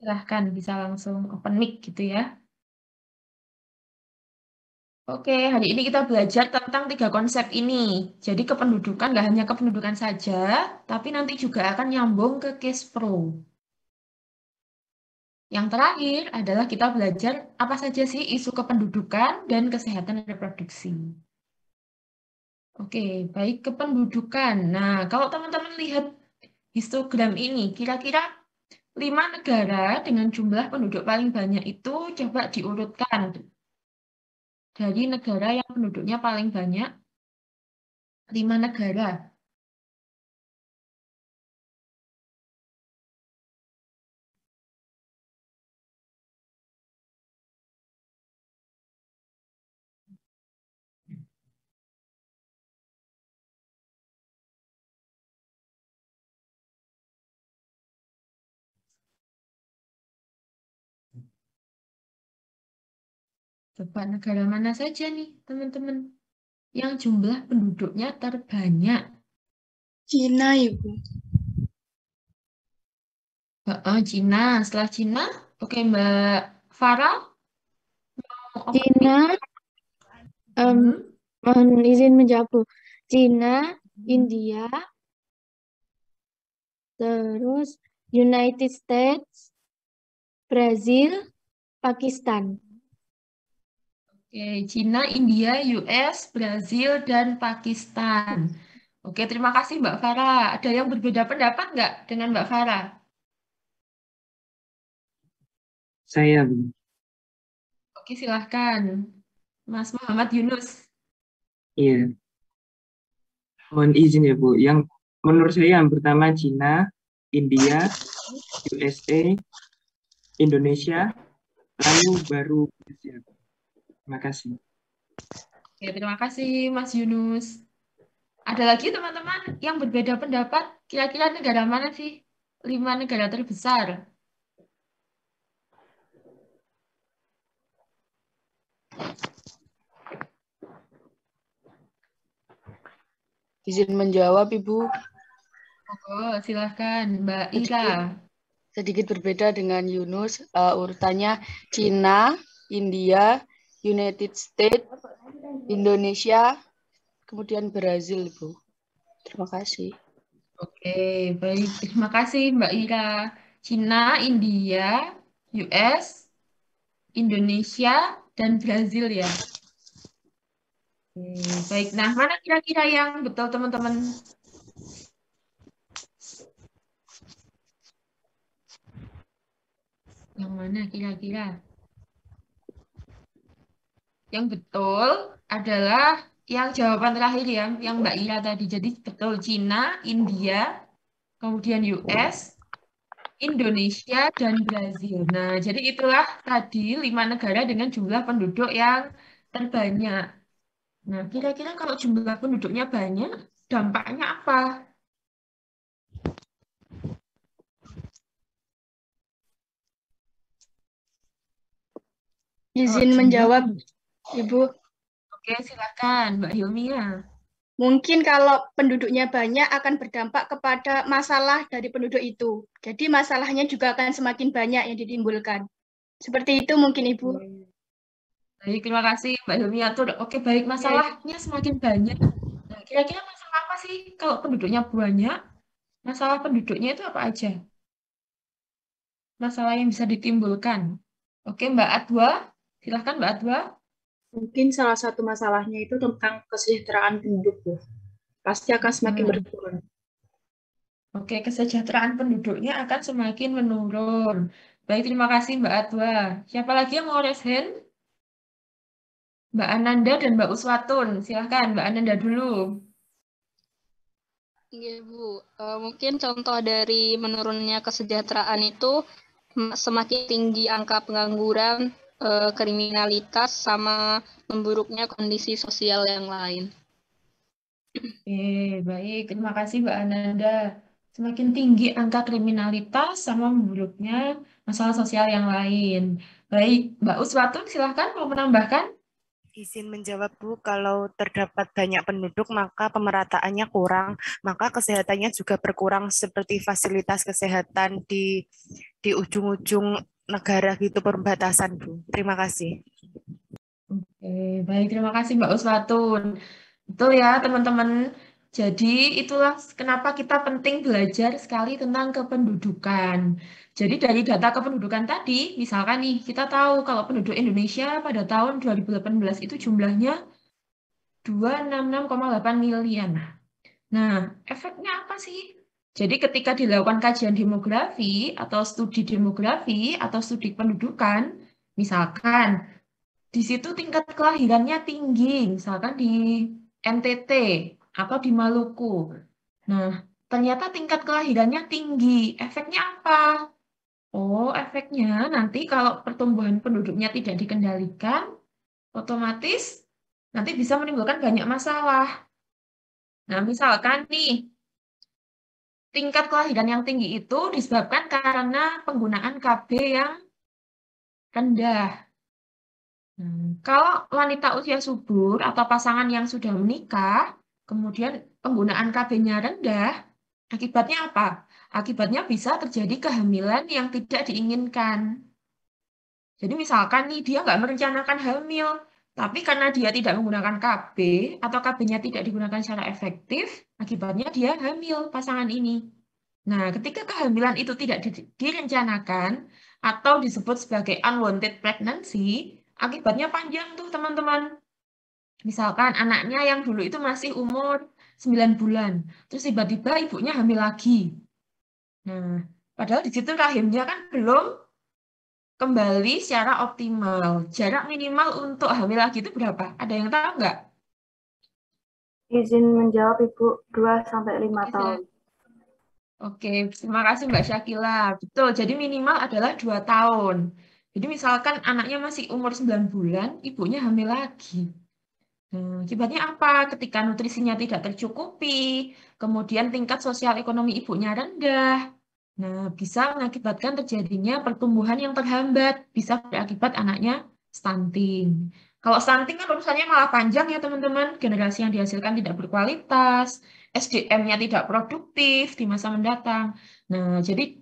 Silahkan bisa langsung open mic gitu ya. Oke, hari ini kita belajar tentang 3 konsep ini. Jadi kependudukan nggak hanya kependudukan saja, tapi nanti juga akan nyambung ke case pro. Yang terakhir adalah kita belajar apa saja sih isu kependudukan dan kesehatan reproduksi. Oke, baik kependudukan. Nah, kalau teman-teman lihat histogram ini, kira-kira 5 negara dengan jumlah penduduk paling banyak itu coba diurutkan. Dari negara yang penduduknya paling banyak, 5 negara. Coba negara mana saja nih, teman-teman? Yang jumlah penduduknya terbanyak. Cina, Ibu. Cina. Setelah Cina, oke Mbak Farah. Cina, mohon izin menjawab, Bu. Cina, India, terus United States, Brazil, Pakistan. Oke, Cina, India, US, Brazil, dan Pakistan. Oke, terima kasih Mbak Farah. Ada yang berbeda pendapat nggak dengan Mbak Farah? Saya, Bu. Oke, silahkan. Mas Muhammad Yunus. Iya. Mohon izin ya, Bu. Yang menurut saya yang pertama Cina, India, USA, Indonesia, lalu baru Brazil. Terima kasih. Oke, terima kasih Mas Yunus. Ada lagi teman-teman yang berbeda pendapat? Kira-kira negara mana sih 5 negara terbesar? Izin menjawab, Ibu. Oh, silahkan Mbak Ira. Sedikit berbeda dengan Yunus, urutannya Cina, India, United States, Indonesia, kemudian Brazil, Ibu. Terima kasih. Oke, baik. Terima kasih Mbak Ira. Cina, India, US, Indonesia, dan Brazil ya. Oke, baik. Nah, mana kira-kira yang betul teman-teman? Yang mana kira-kira? Yang betul adalah yang jawaban terakhir ya, yang Mbak Ira tadi. Jadi betul Cina, India, kemudian US, Indonesia, dan Brazil. Nah, jadi itulah tadi 5 negara dengan jumlah penduduk yang terbanyak. Nah, kira-kira kalau jumlah penduduknya banyak, dampaknya apa? Izin menjawab, Ibu. Oke, silakan Mbak Hilmia. Mungkin kalau penduduknya banyak akan berdampak kepada masalah dari penduduk itu. Jadi masalahnya juga akan semakin banyak yang ditimbulkan. Seperti itu mungkin, Ibu. Baik, terima kasih Mbak Hilmia. Tuh, oke, baik, masalahnya semakin banyak. Nah, kira-kira masalah apa sih kalau penduduknya banyak? Masalah penduduknya itu apa aja? Masalah yang bisa ditimbulkan. Oke, Mbak Adwa. Silahkan Mbak Adwa. Mungkin salah satu masalahnya itu tentang kesejahteraan penduduk, Bu. Pasti akan semakin berkurang. Oke, kesejahteraan penduduknya akan semakin menurun. Baik, terima kasih Mbak Adwa. Siapa lagi yang mau raise hand? Mbak Ananda dan Mbak Uswatun. Silahkan Mbak Ananda dulu. Iya, Bu. Mungkin contoh dari menurunnya kesejahteraan itu semakin tinggi angka pengangguran, kriminalitas, sama memburuknya kondisi sosial yang lain. Baik. Terima kasih Mbak Ananda. Semakin tinggi angka kriminalitas sama memburuknya masalah sosial yang lain. Baik, Mbak Uswatun silahkan mau menambahkan. Izin menjawab, Bu, kalau terdapat banyak penduduk, maka pemerataannya kurang, maka kesehatannya juga berkurang seperti fasilitas kesehatan di ujung-ujung negara gitu, perbatasan, Bu. Terima kasih. Oke, baik, terima kasih Mbak Uswatun. Betul ya, teman-teman. Jadi itulah kenapa kita penting belajar sekali tentang kependudukan. Jadi dari data kependudukan tadi, misalkan nih, kita tahu kalau penduduk Indonesia pada tahun 2018 itu jumlahnya 266,8 miliar. Nah, efeknya apa sih? Jadi ketika dilakukan kajian demografi atau studi pendudukan, misalkan di situ tingkat kelahirannya tinggi, misalkan di NTT atau di Maluku. Nah, ternyata tingkat kelahirannya tinggi. Efeknya apa? Oh, efeknya nanti kalau pertumbuhan penduduknya tidak dikendalikan, otomatis nanti bisa menimbulkan banyak masalah. Nah, misalkan nih, tingkat kelahiran yang tinggi itu disebabkan karena penggunaan KB yang rendah. Kalau wanita usia subur atau pasangan yang sudah menikah, kemudian penggunaan KB-nya rendah, akibatnya apa? Akibatnya bisa terjadi kehamilan yang tidak diinginkan. Jadi misalkan nih dia nggak merencanakan hamil, tapi karena dia tidak menggunakan KB atau KB-nya tidak digunakan secara efektif, akibatnya dia hamil pasangan ini. Nah, ketika kehamilan itu tidak direncanakan atau disebut sebagai unwanted pregnancy, akibatnya panjang tuh teman-teman. Misalkan anaknya yang dulu itu masih umur 9 bulan, terus tiba-tiba ibunya hamil lagi. Nah, padahal di situ rahimnya kan belum kembali secara optimal. Jarak minimal untuk hamil lagi itu berapa? Ada yang tahu nggak? Izin menjawab, Ibu, 2-5 tahun. Oke, terima kasih Mbak Syakila. Betul, jadi minimal adalah 2 tahun. Jadi misalkan anaknya masih umur 9 bulan, ibunya hamil lagi. Akibatnya apa? Ketika nutrisinya tidak tercukupi, kemudian tingkat sosial ekonomi ibunya rendah. Nah, bisa mengakibatkan terjadinya pertumbuhan yang terhambat, bisa berakibat anaknya stunting. Kalau stunting kan urusannya malah panjang ya teman-teman, generasi yang dihasilkan tidak berkualitas, SDM-nya tidak produktif di masa mendatang. Nah, jadi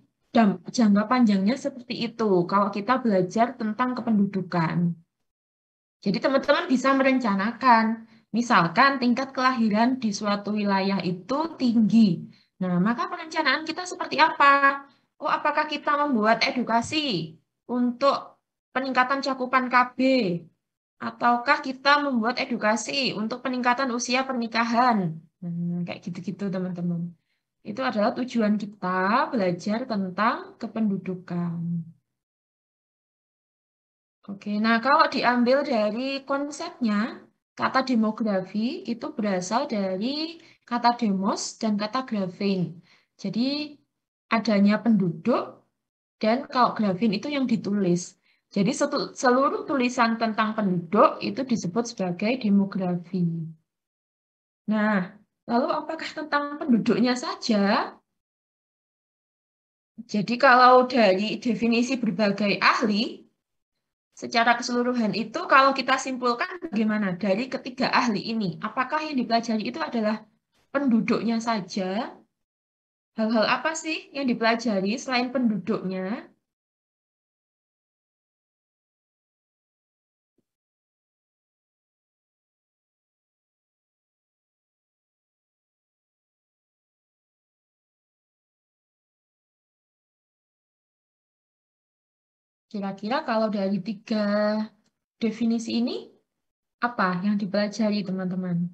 jangka panjangnya seperti itu kalau kita belajar tentang kependudukan. Jadi teman-teman bisa merencanakan, misalkan tingkat kelahiran di suatu wilayah itu tinggi. Nah, maka perencanaan kita seperti apa? Oh, apakah kita membuat edukasi untuk peningkatan cakupan KB? Ataukah kita membuat edukasi untuk peningkatan usia pernikahan? Kayak gitu-gitu teman-teman. Itu adalah tujuan kita belajar tentang kependudukan. Oke, nah kalau diambil dari konsepnya, kata demografi itu berasal dari kata demos dan kata grafin. Jadi adanya penduduk dan kalau grafin itu yang ditulis. Jadi seluruh tulisan tentang penduduk itu disebut sebagai demografi. Nah, lalu apakah tentang penduduknya saja? Jadi kalau dari definisi berbagai ahli, secara keseluruhan itu kalau kita simpulkan bagaimana dari ketiga ahli ini, apakah yang dipelajari itu adalah penduduknya saja? Hal-hal apa sih yang dipelajari selain penduduknya? Kira-kira kalau dari tiga definisi ini, apa yang dipelajari teman-teman?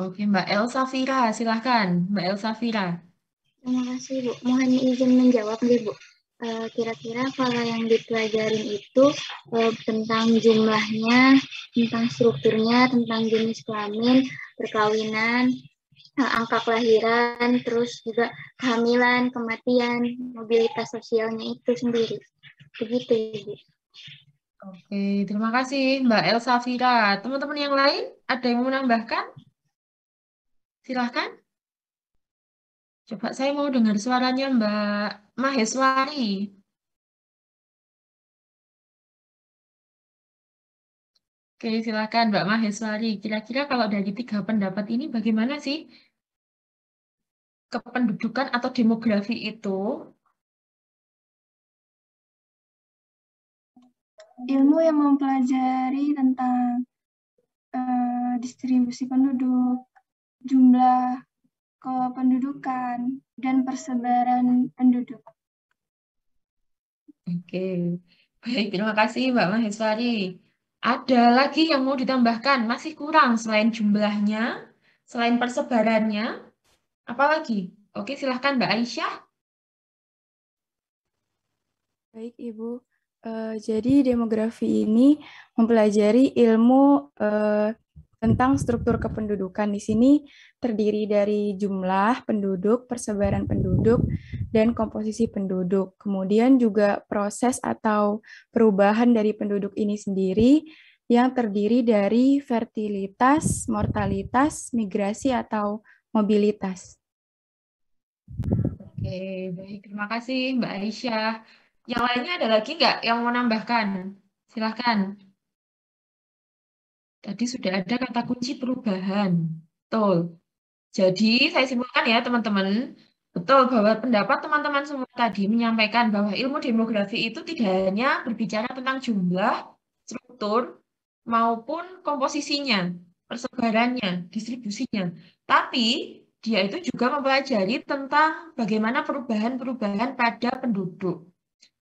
Oke, Mbak Elsa Fira, silahkan. Mbak Elsa Fira. Terima kasih, Bu. Mohon izin menjawab nih, Bu. Kira-kira kalau yang dipelajarin itu tentang jumlahnya, tentang strukturnya, tentang jenis kelamin, perkawinan, angka kelahiran, terus juga kehamilan, kematian, mobilitas sosialnya itu sendiri. Begitu, Ibu. Oke, terima kasih Mbak Elsa Fira. Teman-teman yang lain, ada yang mau menambahkan? Silahkan. Coba saya mau dengar suaranya Mbak Maheswari. Oke, silakan Mbak Maheswari. Kira-kira kalau dari 3 pendapat ini bagaimana sih kependudukan atau demografi itu? Ilmu yang mempelajari tentang distribusi penduduk, jumlah kependudukan, dan persebaran penduduk. Oke, baik. Terima kasih Mbak Maheswari. Ada lagi yang mau ditambahkan? Masih kurang selain jumlahnya, selain persebarannya, apa lagi? Oke, silahkan Mbak Aisyah. Baik, Ibu. Jadi demografi ini mempelajari ilmu tentang struktur kependudukan. Di sini terdiri dari jumlah penduduk, persebaran penduduk, dan komposisi penduduk. Kemudian juga proses atau perubahan dari penduduk ini sendiri yang terdiri dari fertilitas, mortalitas, migrasi, atau mobilitas. Oke, baik. Terima kasih Mbak Aisyah. Yang lainnya ada lagi nggak yang mau nambahkan? Silahkan. Tadi sudah ada kata kunci perubahan. Betul. Jadi, saya simpulkan ya teman-teman. Betul bahwa pendapat teman-teman semua tadi menyampaikan bahwa ilmu demografi itu tidak hanya berbicara tentang jumlah, struktur, maupun komposisinya, persebarannya, distribusinya. Tapi, dia itu juga mempelajari tentang bagaimana perubahan-perubahan pada penduduk.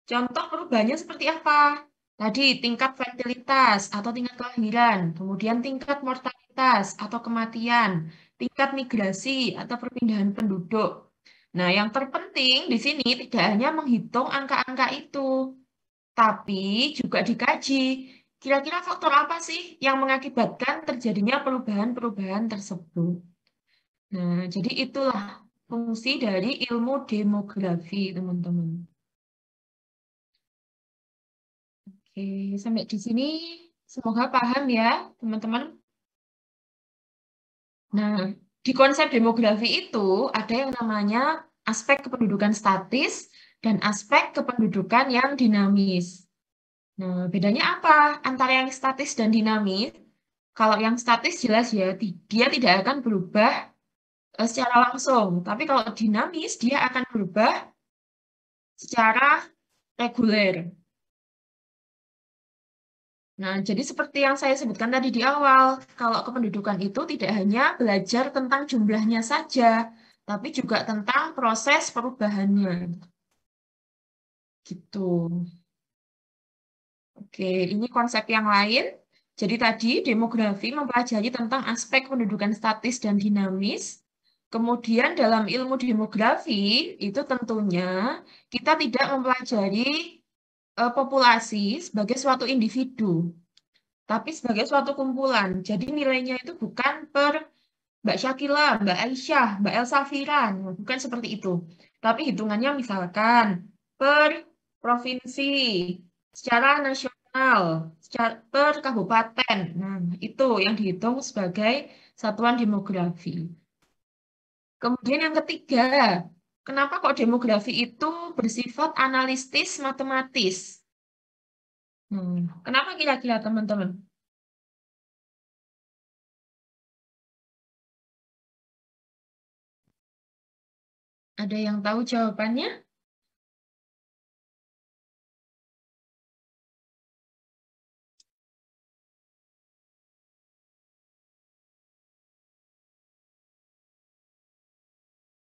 Contoh perubahannya seperti apa? Tadi tingkat fertilitas atau tingkat kelahiran, kemudian tingkat mortalitas atau kematian, tingkat migrasi atau perpindahan penduduk. Nah, yang terpenting di sini tidak hanya menghitung angka-angka itu, tapi juga dikaji kira-kira faktor apa sih yang mengakibatkan terjadinya perubahan-perubahan tersebut. Nah, jadi itulah fungsi dari ilmu demografi, teman-teman. Oke, sampai di sini semoga paham ya, teman-teman. Nah, di konsep demografi itu ada yang namanya aspek kependudukan statis dan aspek kependudukan yang dinamis. Nah, bedanya apa antara yang statis dan dinamis? Kalau yang statis jelas ya, dia tidak akan berubah secara langsung. Tapi kalau dinamis, dia akan berubah secara reguler. Nah, jadi seperti yang saya sebutkan tadi di awal, kalau kependudukan itu tidak hanya belajar tentang jumlahnya saja, tapi juga tentang proses perubahannya. Gitu. Oke, ini konsep yang lain. Jadi tadi demografi mempelajari tentang aspek pendudukan statis dan dinamis. Kemudian dalam ilmu demografi itu tentunya kita tidak mempelajari populasi sebagai suatu individu, tapi sebagai suatu kumpulan. Jadi nilainya itu bukan per Mbak Syakila, Mbak Aisyah, Mbak Elsa Firan, bukan seperti itu. Tapi hitungannya misalkan per provinsi, secara nasional, per kabupaten. Nah, itu yang dihitung sebagai satuan demografi. Kemudian yang ketiga, kenapa kok demografi itu bersifat analitis matematis? Kenapa kira-kira teman-teman? Ada yang tahu jawabannya?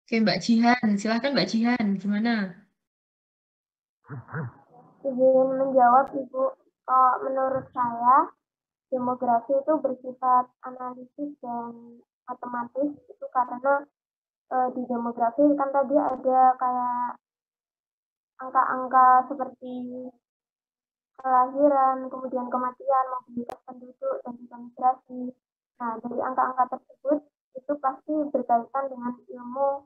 Oke, Mbak Jihan. Silahkan Mbak Jihan. Gimana? Izin menjawab, Ibu. Menurut saya, demografi itu bersifat analisis dan matematis. Itu karena di demografi kan tadi ada kayak angka-angka seperti kelahiran, kemudian kematian, mobilitas penduduk, dan juga migrasi. Nah, dari angka-angka tersebut itu pasti berkaitan dengan ilmu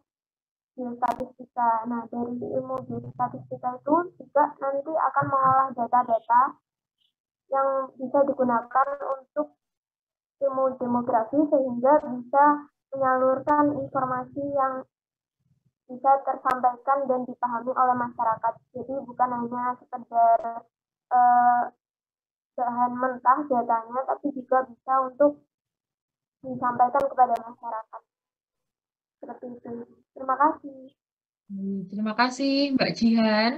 geostatistika. Nah, dari ilmu geostatistika itu juga nanti akan mengolah data-data yang bisa digunakan untuk ilmu demografi sehingga bisa menyalurkan informasi yang bisa tersampaikan dan dipahami oleh masyarakat. Jadi bukan hanya sekedar bahan mentah datanya, tapi juga bisa untuk disampaikan kepada masyarakat. Seperti itu. Terima kasih. Terima kasih Mbak Jihan.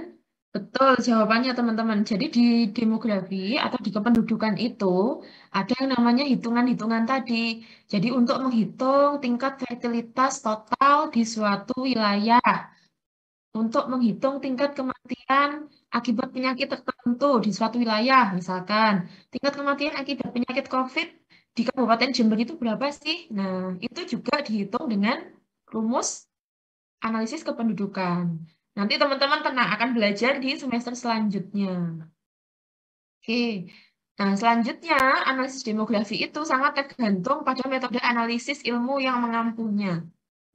Betul jawabannya teman-teman. Jadi di demografi atau di kependudukan itu ada yang namanya hitungan-hitungan tadi. Jadi untuk menghitung tingkat fertilitas total di suatu wilayah, untuk menghitung tingkat kematian akibat penyakit tertentu di suatu wilayah, misalkan tingkat kematian akibat penyakit COVID di Kabupaten Jember itu berapa sih? Nah, itu juga dihitung dengan rumus analisis kependudukan. Nanti teman-teman akan belajar di semester selanjutnya. Oke. Nah, selanjutnya analisis demografi itu sangat tergantung pada metode analisis ilmu yang mengampunya.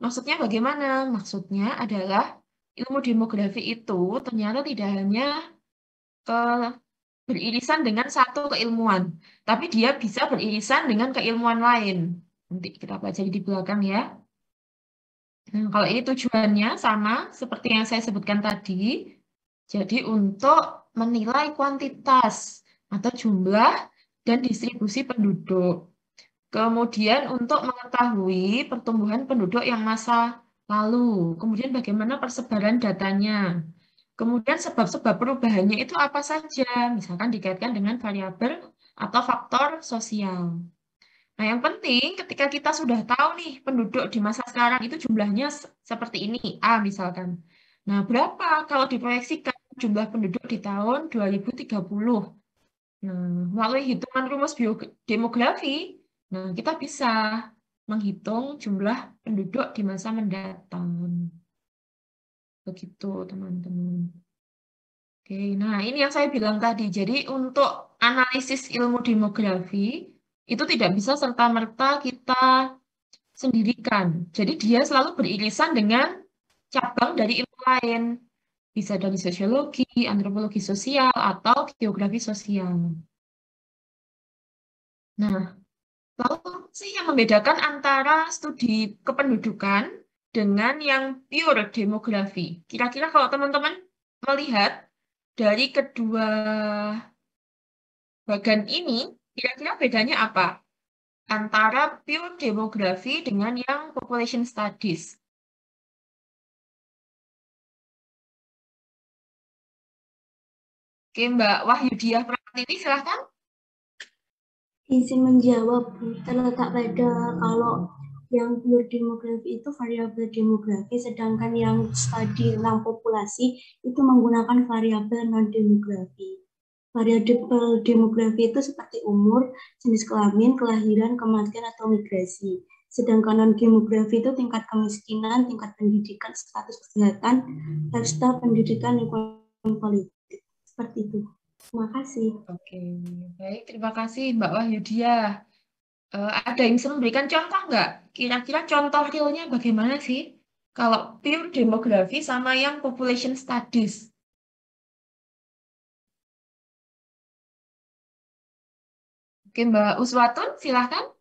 Maksudnya bagaimana? Maksudnya adalah ilmu demografi itu ternyata tidak hanya ke beririsan dengan satu keilmuan, tapi dia bisa beririsan dengan keilmuan lain. Nanti kita pelajari di belakang ya. Nah, kalau ini tujuannya sama seperti yang saya sebutkan tadi. Jadi untuk menilai kuantitas atau jumlah dan distribusi penduduk. Kemudian untuk mengetahui pertumbuhan penduduk yang masa lalu. Kemudian bagaimana persebaran datanya. Kemudian sebab-sebab perubahannya itu apa saja. Misalkan dikaitkan dengan variabel atau faktor sosial. Nah, yang penting ketika kita sudah tahu nih penduduk di masa sekarang itu jumlahnya seperti ini, A misalkan. Nah, berapa kalau diproyeksikan jumlah penduduk di tahun 2030? Nah, melalui hitungan rumus demografi, nah kita bisa menghitung jumlah penduduk di masa mendatang. Begitu, teman-teman. Oke, nah ini yang saya bilang tadi. Jadi untuk analisis ilmu demografi, itu tidak bisa serta-merta kita sendirikan. Jadi dia selalu beririsan dengan cabang dari ilmu lain. Bisa dari sosiologi, antropologi sosial, atau geografi sosial. Nah, lalu apa sih yang membedakan antara studi kependudukan dengan yang pure demografi? Kira-kira kalau teman-teman melihat dari kedua bagan ini, kira-kira bedanya apa? Antara pure demografi dengan yang population studies. Oke, Mbak Wahyudiah Pratiwi, silahkan. Izin menjawab, Bu. Terletak pada kalau yang pure demografi itu variabel demografi, sedangkan yang studi tentang populasi itu menggunakan variabel non-demografi. Variabel demografi itu seperti umur, jenis kelamin, kelahiran, kematian, atau migrasi. Sedangkan non-demografi itu tingkat kemiskinan, tingkat pendidikan, status kesehatan, lifestyle, pendidikan, lingkungan politik. Seperti itu. Terima kasih. Oke, baik. Terima kasih Mbak Wahyudiah. Ada yang bisa memberikan contoh nggak? Kira-kira contoh realnya bagaimana sih? Kalau pure demografi sama yang population studies. Oke, Mbak Uswatun, silahkan.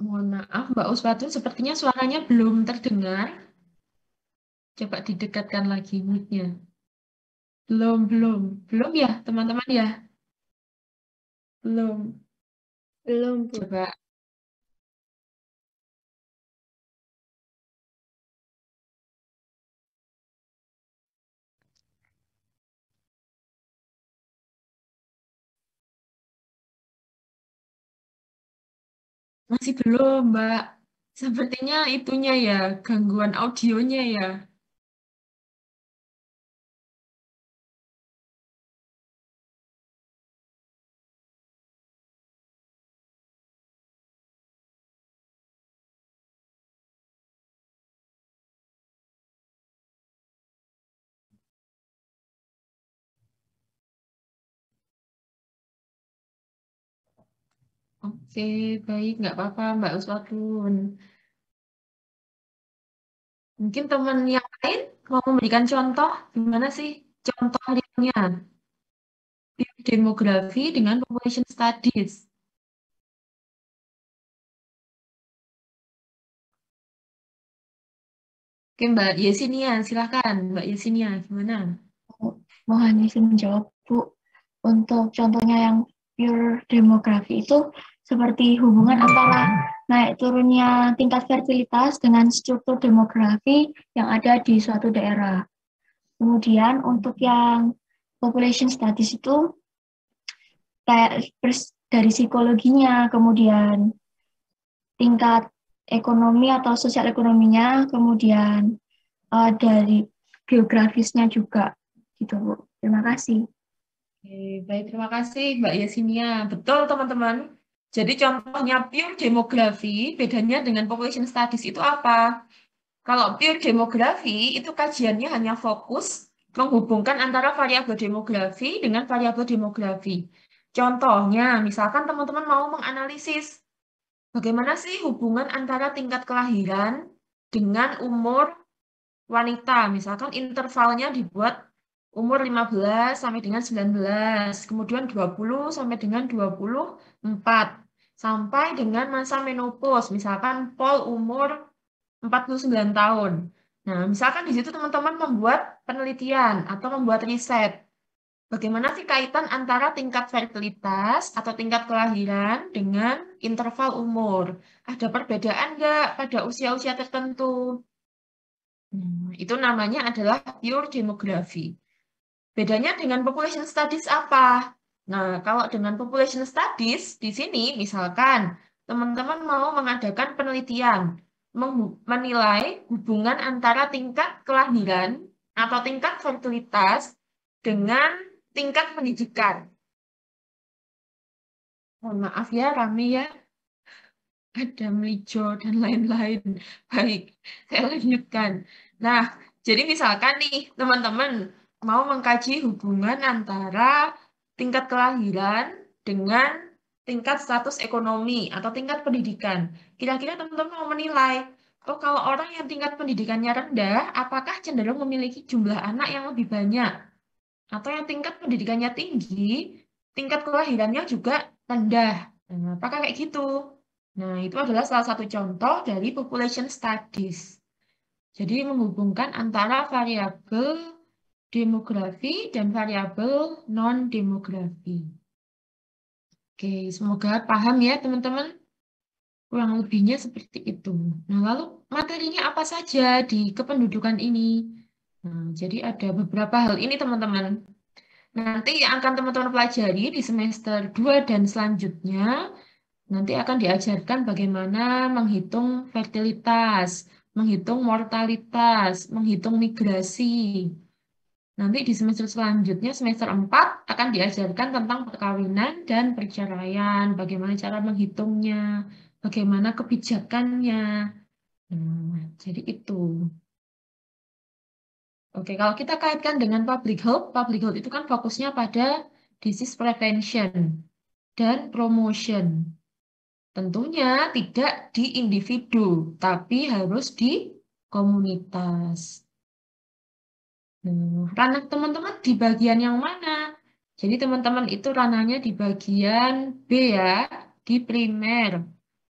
Mohon maaf, Mbak Uswatun, sepertinya suaranya belum terdengar. Coba didekatkan lagi mic-nya. Belum ya, teman-teman ya? Belum. Belum, Bu. Coba. Masih belum, Mbak. Sepertinya itunya ya, gangguan audionya ya. Oke, baik, nggak apa-apa, Mbak Uswatun. Mungkin teman yang lain mau memberikan contoh, gimana sih contoh realnya? Demografi dengan population studies. Oke, Mbak Yesinia, silakan. Mbak Yesinia, gimana? Mohon izin menjawab, Bu. Untuk contohnya yang pure demografi itu seperti hubungan antara naik turunnya tingkat fertilitas dengan struktur demografi yang ada di suatu daerah. Kemudian untuk yang population studies itu kayak dari psikologinya, kemudian tingkat ekonomi atau sosial ekonominya, kemudian dari geografisnya juga, gitu Bu. Terima kasih. Oke, baik, terima kasih Mbak Yesinia. Betul teman-teman. Jadi contohnya pure demografi, bedanya dengan population studies itu apa? Kalau pure demografi, itu kajiannya hanya fokus menghubungkan antara variabel demografi dengan variabel demografi. Contohnya, misalkan teman-teman mau menganalisis bagaimana sih hubungan antara tingkat kelahiran dengan umur wanita. Misalkan intervalnya dibuat umur 15 sampai dengan 19, kemudian 20 sampai dengan 24, sampai dengan masa menopause, misalkan pol umur 49 tahun. Nah, misalkan di situ teman-teman membuat penelitian atau membuat riset. Bagaimana sih kaitan antara tingkat fertilitas atau tingkat kelahiran dengan interval umur? Ada perbedaan nggak pada usia-usia tertentu? Itu namanya adalah pure demografi. Bedanya dengan population studies apa? Nah, kalau dengan population studies, di sini misalkan teman-teman mau mengadakan penelitian, menilai hubungan antara tingkat kelahiran atau tingkat fertilitas dengan tingkat pendidikan. Mohon maaf ya, rame ya. Ada melijo dan lain-lain. Baik, saya lanjutkan. Nah, jadi misalkan nih, teman-teman mau mengkaji hubungan antara tingkat kelahiran dengan tingkat status ekonomi atau tingkat pendidikan. Kira-kira teman-teman mau menilai, oh kalau orang yang tingkat pendidikannya rendah, apakah cenderung memiliki jumlah anak yang lebih banyak? Atau yang tingkat pendidikannya tinggi, tingkat kelahirannya juga rendah. Nah, apakah kayak gitu? Nah, itu adalah salah satu contoh dari population studies. Jadi menghubungkan antara variabel demografi dan variabel non-demografi. Oke, semoga paham ya teman-teman. Kurang lebihnya seperti itu. Nah, lalu materinya apa saja di kependudukan ini? Nah, jadi ada beberapa hal ini teman-teman. Nanti yang akan teman-teman pelajari di semester 2 dan selanjutnya, nanti akan diajarkan bagaimana menghitung fertilitas, menghitung mortalitas, menghitung migrasi. Nanti di semester selanjutnya, semester 4, akan diajarkan tentang perkawinan dan perceraian, bagaimana cara menghitungnya, bagaimana kebijakannya. Nah, jadi itu. Oke, kalau kita kaitkan dengan public health itu kan fokusnya pada disease prevention dan promotion. Tentunya tidak di individu, tapi harus di komunitas. Ranah teman-teman di bagian yang mana? Jadi teman-teman itu ranahnya di bagian B ya, di primer,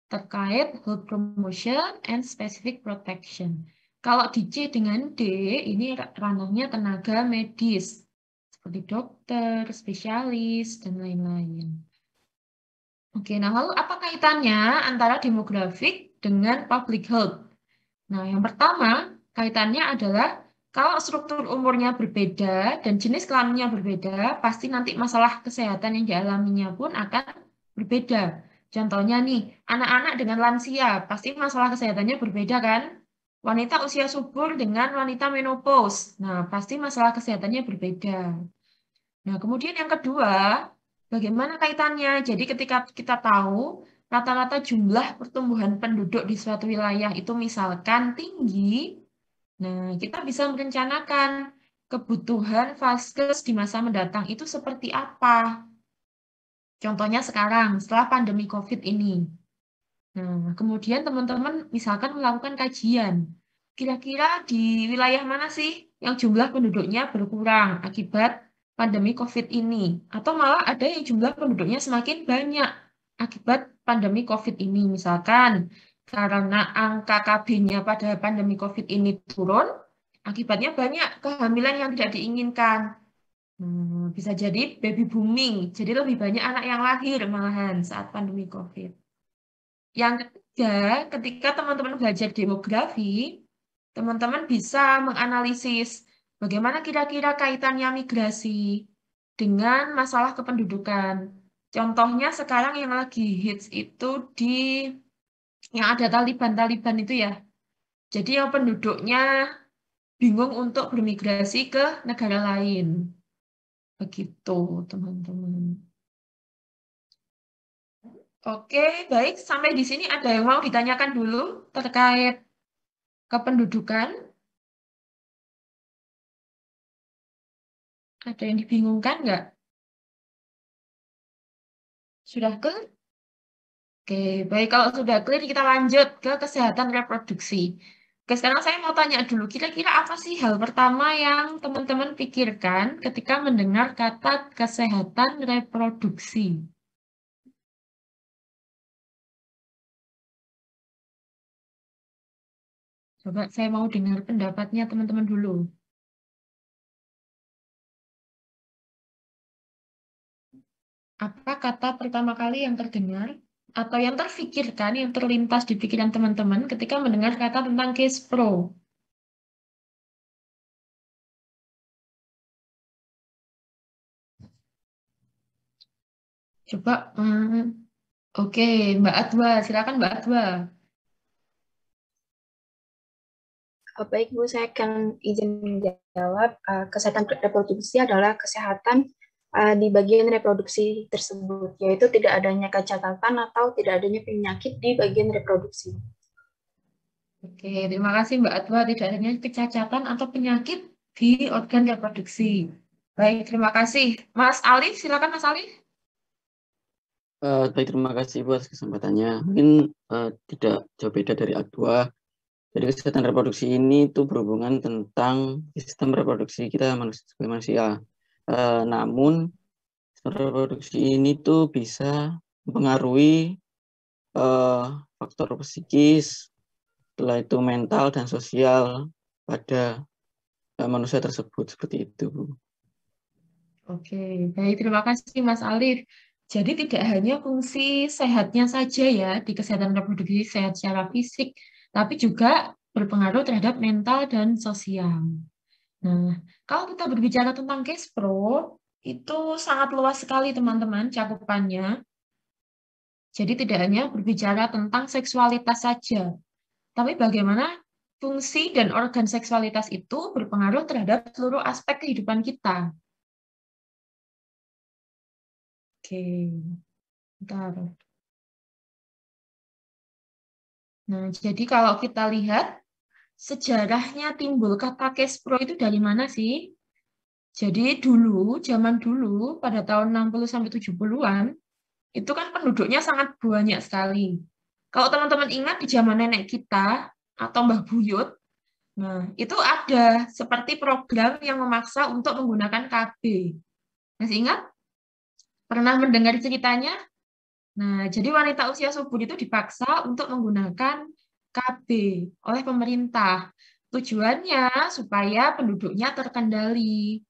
terkait health promotion and specific protection. Kalau di C dengan D, ini ranahnya tenaga medis, seperti dokter, spesialis, dan lain-lain. Oke, nah lalu apa kaitannya antara demografik dengan public health? Nah, yang pertama, kaitannya adalah kalau struktur umurnya berbeda dan jenis kelaminnya berbeda, pasti nanti masalah kesehatan yang dialaminya pun akan berbeda. Contohnya nih, anak-anak dengan lansia, pasti masalah kesehatannya berbeda kan? Wanita usia subur dengan wanita menopause, nah pasti masalah kesehatannya berbeda. Nah, kemudian yang kedua, bagaimana kaitannya? Jadi ketika kita tahu rata-rata jumlah pertumbuhan penduduk di suatu wilayah itu misalkan tinggi, nah kita bisa merencanakan kebutuhan vaskes di masa mendatang itu seperti apa. Contohnya sekarang, setelah pandemi COVID ini. Nah, kemudian teman-teman misalkan melakukan kajian. kira-kira di wilayah mana sih yang jumlah penduduknya berkurang akibat pandemi COVID ini? Atau malah ada yang jumlah penduduknya semakin banyak akibat pandemi COVID ini. Misalkan karena angka KB-nya pada pandemi COVID ini turun, akibatnya banyak kehamilan yang tidak diinginkan. Bisa jadi baby booming, jadi lebih banyak anak yang lahir malahan saat pandemi COVID. Yang ketiga, ketika teman-teman belajar demografi, teman-teman bisa menganalisis bagaimana kira-kira kaitannya migrasi dengan masalah kependudukan. Contohnya sekarang yang lagi hits itu yang ada Taliban itu ya. Jadi yang penduduknya bingung untuk bermigrasi ke negara lain. Begitu, teman-teman. Oke, baik. Sampai di sini ada yang mau ditanyakan dulu terkait kependudukan? Ada yang dibingungkan nggak? Sudah clear? Oke, baik. Kalau sudah clear, kita lanjut ke kesehatan reproduksi. Oke, sekarang saya mau tanya dulu, kira-kira apa sih hal pertama yang teman-teman pikirkan ketika mendengar kata kesehatan reproduksi? Coba saya mau dengar pendapatnya teman-teman dulu. Apa kata pertama kali yang terdengar atau yang terfikirkan, yang terlintas di pikiran teman-teman ketika mendengar kata tentang case pro? Coba, oke, Mbak Atwa, silakan Mbak Atwa. Baik Bu, saya akan izin menjawab. Kesehatan reproduksi adalah kesehatan di bagian reproduksi tersebut, yaitu tidak adanya kecacatan atau tidak adanya penyakit di bagian reproduksi. Oke, terima kasih Mbak Atwa. Tidak adanya kecacatan atau penyakit di organ reproduksi. Baik, terima kasih. Mas Alif, silakan Mas Alif. Baik, terima kasih Bu atas kesempatannya. Mungkin tidak jauh beda dari Atwa. Jadi kesehatan reproduksi ini itu berhubungan tentang sistem reproduksi kita sebagai manusia. Namun sistem reproduksi ini tuh bisa mempengaruhi faktor psikis, setelah itu mental dan sosial pada manusia tersebut, seperti itu Bu. Oke, baik, terima kasih Mas Alif. Jadi tidak hanya fungsi sehatnya saja ya di kesehatan reproduksi, sehat secara fisik, tapi juga berpengaruh terhadap mental dan sosial. Nah, kalau kita berbicara tentang case pro, itu sangat luas sekali teman-teman cakupannya. Jadi tidak hanya berbicara tentang seksualitas saja, tapi bagaimana fungsi dan organ seksualitas itu berpengaruh terhadap seluruh aspek kehidupan kita. Oke, bentar. Nah, jadi kalau kita lihat sejarahnya timbul kata case pro itu dari mana sih? Jadi dulu, zaman dulu pada tahun 60-70-an, itu kan penduduknya sangat banyak sekali. Kalau teman-teman ingat di zaman nenek kita atau Mbah Buyut, nah itu ada seperti program yang memaksa untuk menggunakan KB. Masih ingat? Pernah mendengar ceritanya? Nah, jadi wanita usia subur itu dipaksa untuk menggunakan KB oleh pemerintah. Tujuannya supaya penduduknya terkendali.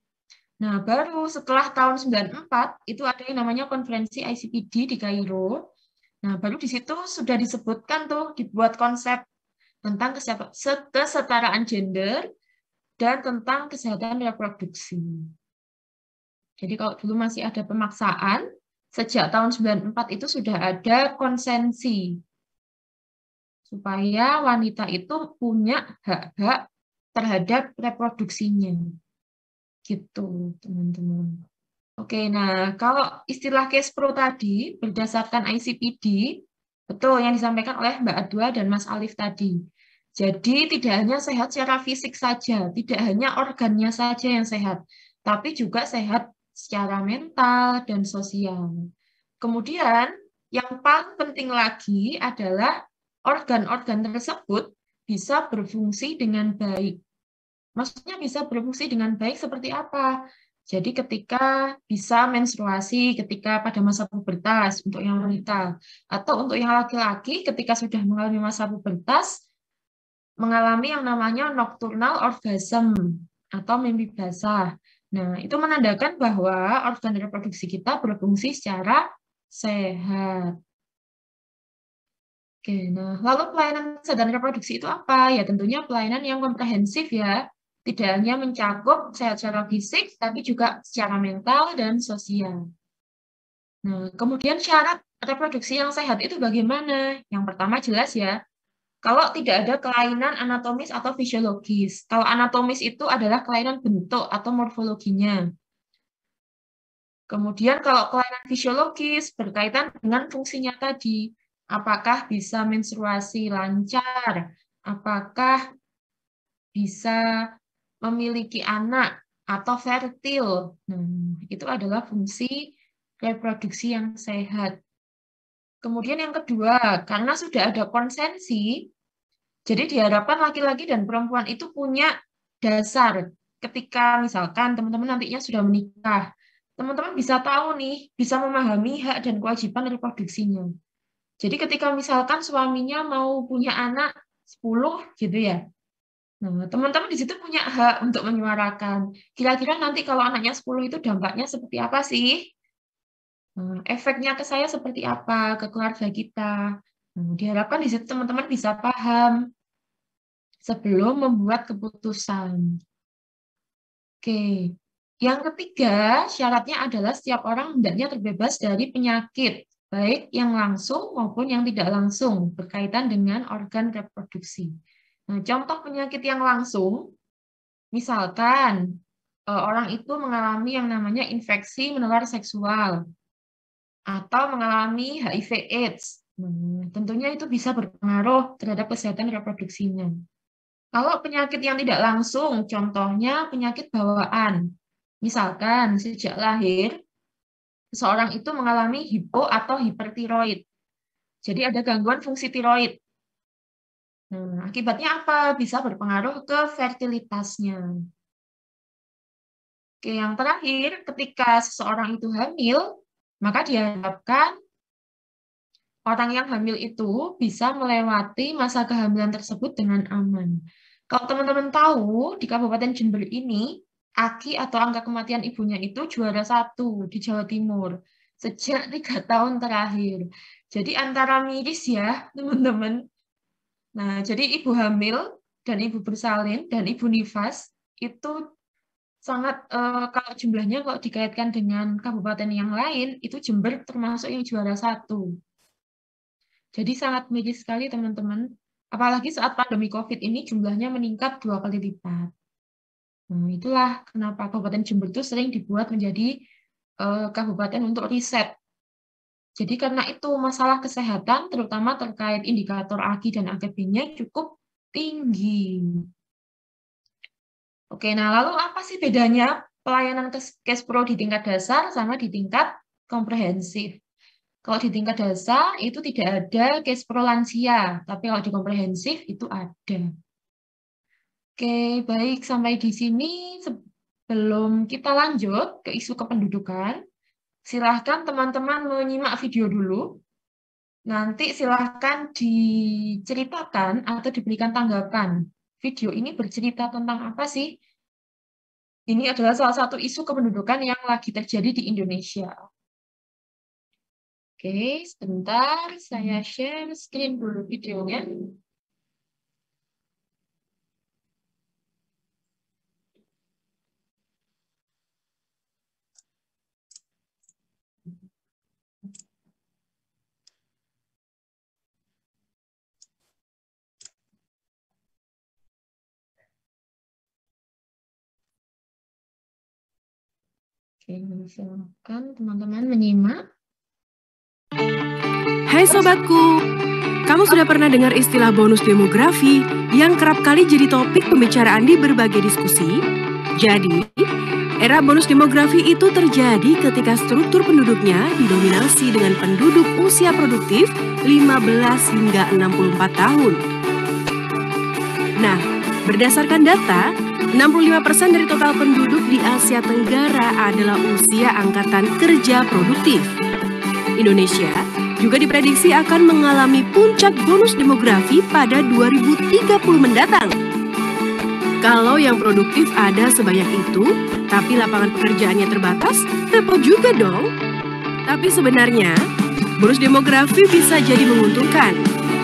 Nah, baru setelah tahun 94 itu ada yang namanya konferensi ICPD di Kairo. Nah, baru di situ sudah disebutkan tuh, dibuat konsep tentang kesetaraan gender dan tentang kesehatan reproduksi. Jadi kalau dulu masih ada pemaksaan, sejak tahun 94 itu sudah ada konsensi supaya wanita itu punya hak-hak terhadap reproduksinya. Gitu, teman-teman. Oke, nah kalau istilah case pro tadi berdasarkan ICPD, betul yang disampaikan oleh Mbak Atwa dan Mas Alif tadi. Jadi tidak hanya sehat secara fisik saja, tidak hanya organnya saja yang sehat, tapi juga sehat secara mental dan sosial. Kemudian yang paling penting lagi adalah organ-organ tersebut bisa berfungsi dengan baik. Maksudnya bisa berfungsi dengan baik seperti apa? Jadi ketika bisa menstruasi ketika pada masa pubertas untuk yang wanita, atau untuk yang laki-laki ketika sudah mengalami masa pubertas, mengalami yang namanya nocturnal orgasm atau mimpi basah. Nah, itu menandakan bahwa organ reproduksi kita berfungsi secara sehat. Oke, nah lalu pelayanan kesehatan reproduksi itu apa? Ya tentunya pelayanan yang komprehensif ya. Tidak hanya mencakup sehat secara fisik, tapi juga secara mental dan sosial. Nah, kemudian syarat reproduksi yang sehat itu bagaimana? Yang pertama jelas ya, kalau tidak ada kelainan anatomis atau fisiologis. Kalau anatomis itu adalah kelainan bentuk atau morfologinya. Kemudian kalau kelainan fisiologis berkaitan dengan fungsinya tadi. Apakah bisa menstruasi lancar? Apakah bisa memiliki anak atau fertil? Nah, itu adalah fungsi reproduksi yang sehat. Kemudian yang kedua, karena sudah ada konsensi, jadi diharapkan laki-laki dan perempuan itu punya dasar ketika misalkan teman-teman nantinya sudah menikah. Teman-teman bisa tahu nih, bisa memahami hak dan kewajiban reproduksinya. Jadi ketika misalkan suaminya mau punya anak 10 gitu ya. Nah, teman-teman di situ punya hak untuk menyuarakan. Kira-kira nanti kalau anaknya 10 itu dampaknya seperti apa sih? Nah, efeknya ke saya seperti apa, ke keluarga kita. Nah, diharapkan di situ teman-teman bisa paham sebelum membuat keputusan. Oke. Yang ketiga, syaratnya adalah setiap orang hendaknya terbebas dari penyakit, baik yang langsung maupun yang tidak langsung, berkaitan dengan organ reproduksi. Nah, contoh penyakit yang langsung, misalkan orang itu mengalami yang namanya infeksi menular seksual, atau mengalami HIV/AIDS. Tentunya itu bisa berpengaruh terhadap kesehatan reproduksinya. Kalau penyakit yang tidak langsung, contohnya penyakit bawaan. Misalkan sejak lahir, seseorang itu mengalami hipo atau hipertiroid. Jadi ada gangguan fungsi tiroid. Nah, akibatnya apa? Bisa berpengaruh ke fertilitasnya. Oke, yang terakhir, ketika seseorang itu hamil, maka diharapkan orang yang hamil itu bisa melewati masa kehamilan tersebut dengan aman. Kalau teman-teman tahu, di Kabupaten Jember ini, AKI atau angka kematian ibunya itu juara 1 di Jawa Timur sejak 3 tahun terakhir. Jadi antara miris ya, teman-teman. Nah, jadi ibu hamil dan ibu bersalin dan ibu nifas itu sangat, kalau jumlahnya kalau dikaitkan dengan kabupaten yang lain, itu Jember termasuk yang juara 1. Jadi sangat miris sekali teman-teman. Apalagi saat pandemi COVID ini jumlahnya meningkat 2 kali lipat. Nah, itulah kenapa Kabupaten Jember itu sering dibuat menjadi kabupaten untuk riset. Jadi karena itu masalah kesehatan, terutama terkait indikator AKI dan AKB-nya cukup tinggi. Oke, nah lalu apa sih bedanya pelayanan Kespro di tingkat dasar sama di tingkat komprehensif? Kalau di tingkat dasar itu tidak ada Kespro lansia, tapi kalau di komprehensif itu ada. Oke, baik. Sampai di sini sebelum kita lanjut ke isu kependudukan, silahkan teman-teman menyimak video dulu. Nanti silahkan diceritakan atau diberikan tanggapan. Video ini bercerita tentang apa sih? Ini adalah salah satu isu kependudukan yang lagi terjadi di Indonesia. Oke, sebentar. Saya share screen dulu videonya. Oke, silakan teman-teman menyimak. Hai sobatku, kamu sudah pernah dengar istilah bonus demografi yang kerap kali jadi topik pembicaraan di berbagai diskusi? Jadi, era bonus demografi itu terjadi ketika struktur penduduknya didominasi dengan penduduk usia produktif 15 hingga 64 tahun. Nah, berdasarkan data, 65% dari total penduduk di Asia Tenggara adalah usia angkatan kerja produktif. Indonesia juga diprediksi akan mengalami puncak bonus demografi pada 2030 mendatang. Kalau yang produktif ada sebanyak itu, tapi lapangan pekerjaannya terbatas, repot juga dong. Tapi sebenarnya, bonus demografi bisa jadi menguntungkan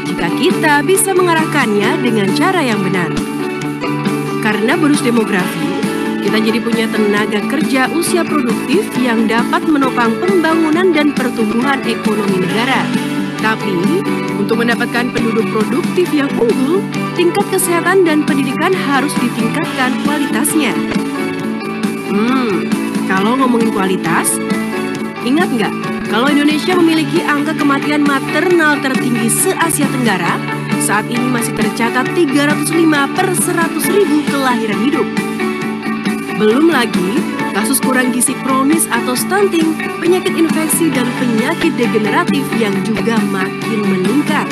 jika kita bisa mengarahkannya dengan cara yang benar. Karena bonus demografi, kita jadi punya tenaga kerja usia produktif yang dapat menopang pembangunan dan pertumbuhan ekonomi negara. Tapi, untuk mendapatkan penduduk produktif yang unggul, tingkat kesehatan dan pendidikan harus ditingkatkan kualitasnya. Kalau ngomongin kualitas, ingat nggak? Kalau Indonesia memiliki angka kematian maternal tertinggi se-Asia Tenggara, saat ini masih tercatat 305 per 100.000 kelahiran hidup. Belum lagi, kasus kurang gizi kronis atau stunting, penyakit infeksi dan penyakit degeneratif yang juga makin meningkat.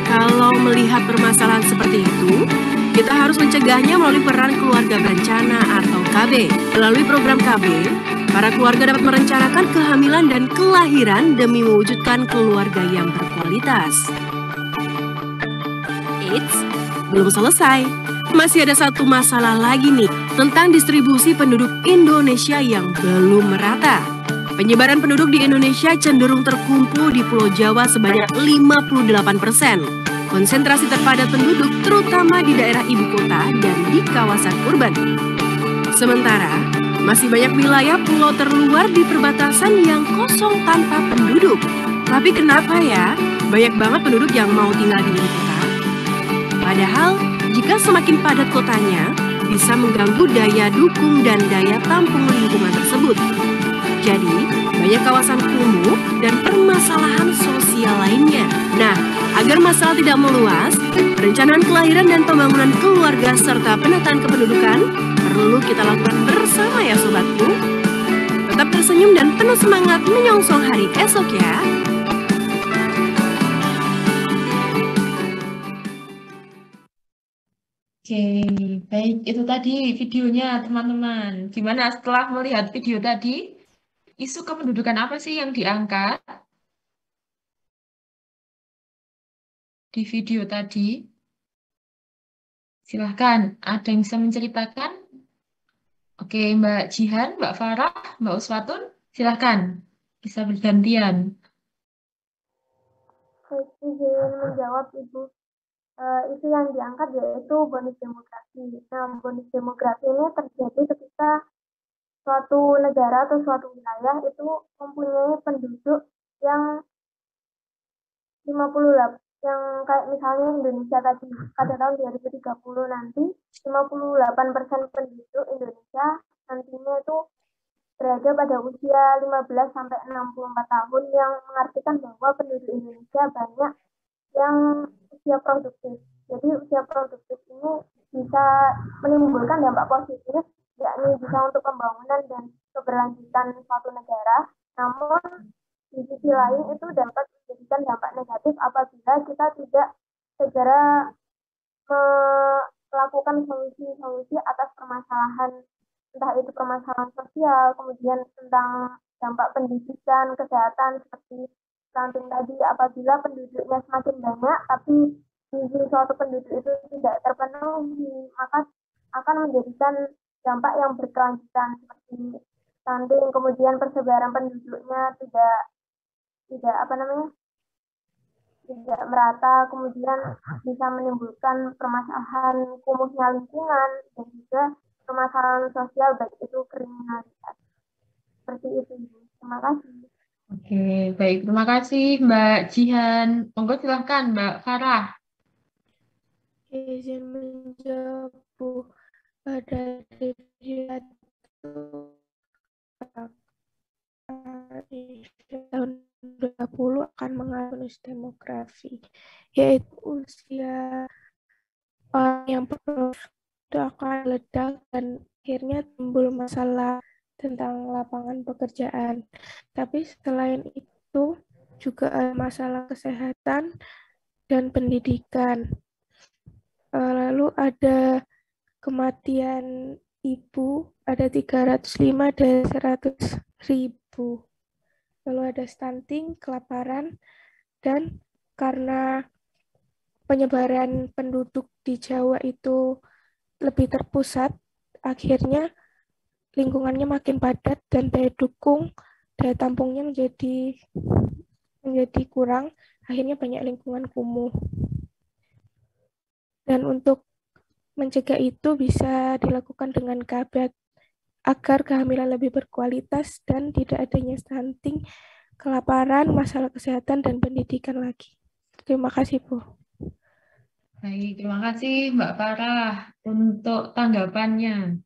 Kalau melihat permasalahan seperti itu, kita harus mencegahnya melalui peran keluarga berencana atau KB. Melalui program KB, para keluarga dapat merencanakan kehamilan dan kelahiran demi mewujudkan keluarga yang berkualitas. Eits, belum selesai. Masih ada satu masalah lagi nih, tentang distribusi penduduk Indonesia yang belum merata. Penyebaran penduduk di Indonesia cenderung terkumpul di Pulau Jawa sebanyak 58%. Konsentrasi terpadat penduduk terutama di daerah ibu kota dan di kawasan urban. Sementara, masih banyak wilayah pulau terluar di perbatasan yang kosong tanpa penduduk. Tapi kenapa ya, banyak banget penduduk yang mau tinggal di ibu kota? Padahal, jika semakin padat kotanya, bisa mengganggu daya dukung dan daya tampung lingkungan tersebut. Jadi, banyak kawasan kumuh dan permasalahan sosial lainnya. Nah, agar masalah tidak meluas, perencanaan kelahiran dan pembangunan keluarga serta penataan kependudukan perlu kita lakukan bersama ya sobatku. Tetap tersenyum dan penuh semangat menyongsong hari esok ya. Oke, baik. Itu tadi videonya teman-teman. Gimana setelah melihat video tadi, isu kependudukan apa sih yang diangkat di video tadi? Silahkan, ada yang bisa menceritakan? Oke, Mbak Jihan, Mbak Farah, Mbak Uswatun, silahkan. Bisa bergantian. Saya izin menjawab, Ibu. Isu yang diangkat yaitu bonus demografi. Nah, bonus demografi ini terjadi ketika suatu negara atau suatu wilayah itu mempunyai penduduk yang 58, yang kayak misalnya Indonesia tadi, pada tahun 2030 nanti 58% penduduk Indonesia nantinya itu berada pada usia 15 sampai 64 tahun, yang mengartikan bahwa penduduk Indonesia banyak yang usia produktif. Jadi usia produktif ini bisa menimbulkan dampak positif, yakni bisa untuk pembangunan dan keberlanjutan suatu negara. Namun di sisi lain itu dapat menjadikan dampak negatif apabila kita tidak segera melakukan solusi-solusi atas permasalahan, entah itu permasalahan sosial, kemudian tentang dampak pendidikan, kesehatan seperti stunting tadi. Apabila penduduknya semakin banyak tapi gizi suatu penduduk itu tidak terpenuhi, maka akan menjadikan dampak yang berkelanjutan seperti stunting, kemudian persebaran penduduknya tidak merata, kemudian bisa menimbulkan permasalahan kumuhnya lingkungan dan juga permasalahan sosial, baik itu kriminalitas. Seperti itu, Ibu. Terima kasih. Oke, baik. Terima kasih Mbak Jihan. Monggo silahkan Mbak Farah. Izin menjawab, Bu. Pada diri tahun 20 akan mengalami bonus demografi, yaitu usia orang yang produktif itu akan meledak dan akhirnya timbul masalah tentang lapangan pekerjaan. Tapi selain itu juga ada masalah kesehatan dan pendidikan. Lalu ada kematian ibu, ada 305 dari 100.000. Lalu ada stunting, kelaparan, dan karena penyebaran penduduk di Jawa itu lebih terpusat, akhirnya lingkungannya makin padat dan daya tampungnya menjadi kurang, akhirnya banyak lingkungan kumuh. Dan untuk mencegah itu bisa dilakukan dengan KB agar kehamilan lebih berkualitas dan tidak adanya stunting, kelaparan, masalah kesehatan, dan pendidikan lagi. Terima kasih, Bu. Baik, terima kasih Mbak Farah untuk tanggapannya.